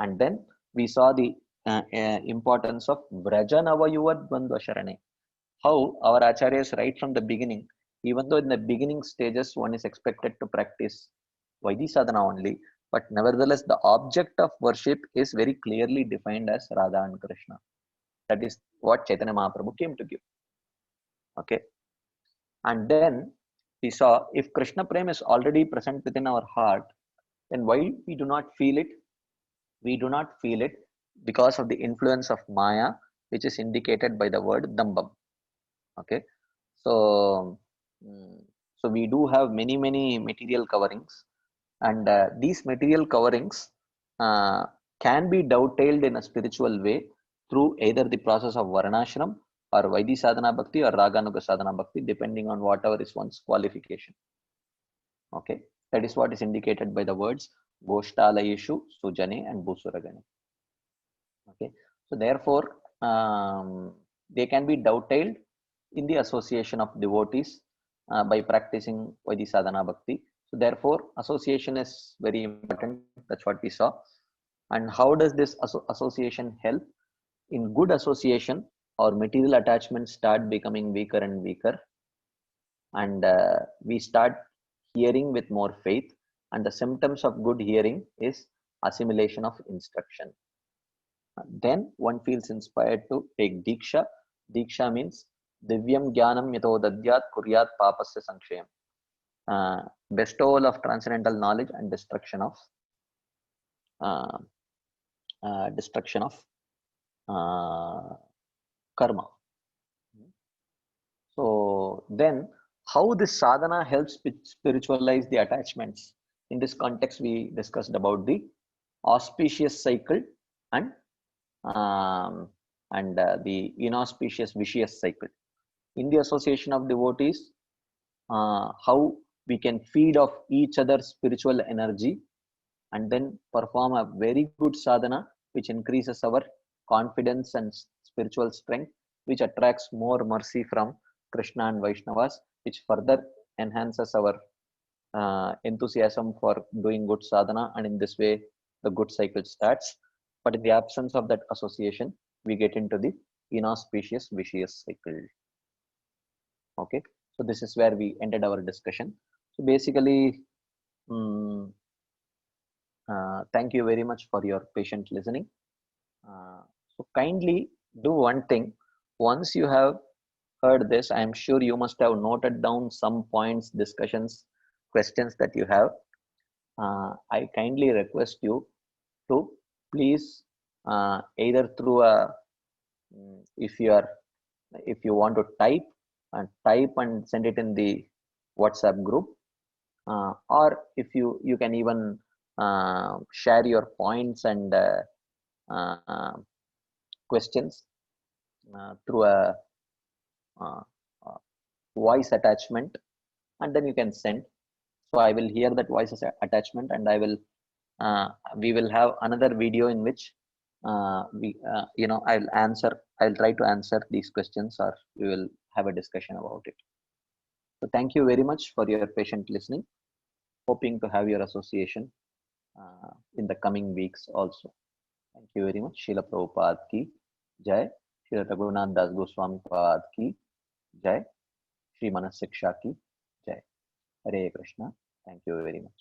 And then we saw the importance of Vrajanavayuvad Dvandva Sharane. How our acharyas right from the beginning, even though in the beginning stages one is expected to practice Vaidhi sadhana only, but nevertheless the object of worship is very clearly defined as Radha and Krishna. That is what Chaitanya Mahaprabhu came to give. Okay. And then we saw, if Krishna Prem is already present within our heart, then why we do not feel it? We do not feel it because of the influence of Maya, which is indicated by the word Dambam. Okay. So we do have many material coverings, and these material coverings can be dovetailed in a spiritual way through either the process of Varnashram or Vaidhi Sadhana Bhakti or Raganuga Sadhana Bhakti, depending on whatever is one's qualification. Okay, that is what is indicated by the words Goshtalayeshu, Sujane and Bhusuragane. Okay, so therefore they can be dovetailed in the association of devotees by practicing Vaidhi Sadhana Bhakti. So therefore association is very important. That's what we saw. And how does this association help? In good association, our material attachments start becoming weaker and weaker, and we start hearing with more faith, and the symptoms of good hearing is assimilation of instruction. Then one feels inspired to take Diksha. Diksha means Divyam Jnanam Yato Dadyat Kuryat Papasya Sankshyam. Bestowal of transcendental knowledge and destruction of karma. So then how this sadhana helps spiritualize the attachments? In this context, we discussed about the auspicious cycle and the inauspicious vicious cycle. In the association of devotees, how we can feed off each other's spiritual energy and then perform a very good sadhana, which increases our confidence and spiritual strength, which attracts more mercy from Krishna and Vaishnavas, which further enhances our enthusiasm for doing good sadhana, and in this way the good cycle starts. But in the absence of that association, we get into the inauspicious vicious cycle. Okay, so this is where we ended our discussion. So basically, mm, thank you very much for your patient listening. So kindly do one thing. Once you have heard this, I am sure you must have noted down some points, discussions, questions that you have. I kindly request you to please either through a if you are if you want to type and send it in the WhatsApp group, or if you can even share your points and uh, questions through a uh, uh, voice attachment, and then you can send. So I will hear that voice attachment, and I will we will have another video in which we I'll try to answer these questions, or we will have a discussion about it. So thank you very much for your patient listening. Hoping to have your association in the coming weeks also. Thank you very much. Srila Prabhupada ki jai. Srila Raghunath Das Goswami Pad ki jai. Shri Manas Siksha ki jai. Hare Krishna. Thank you very much.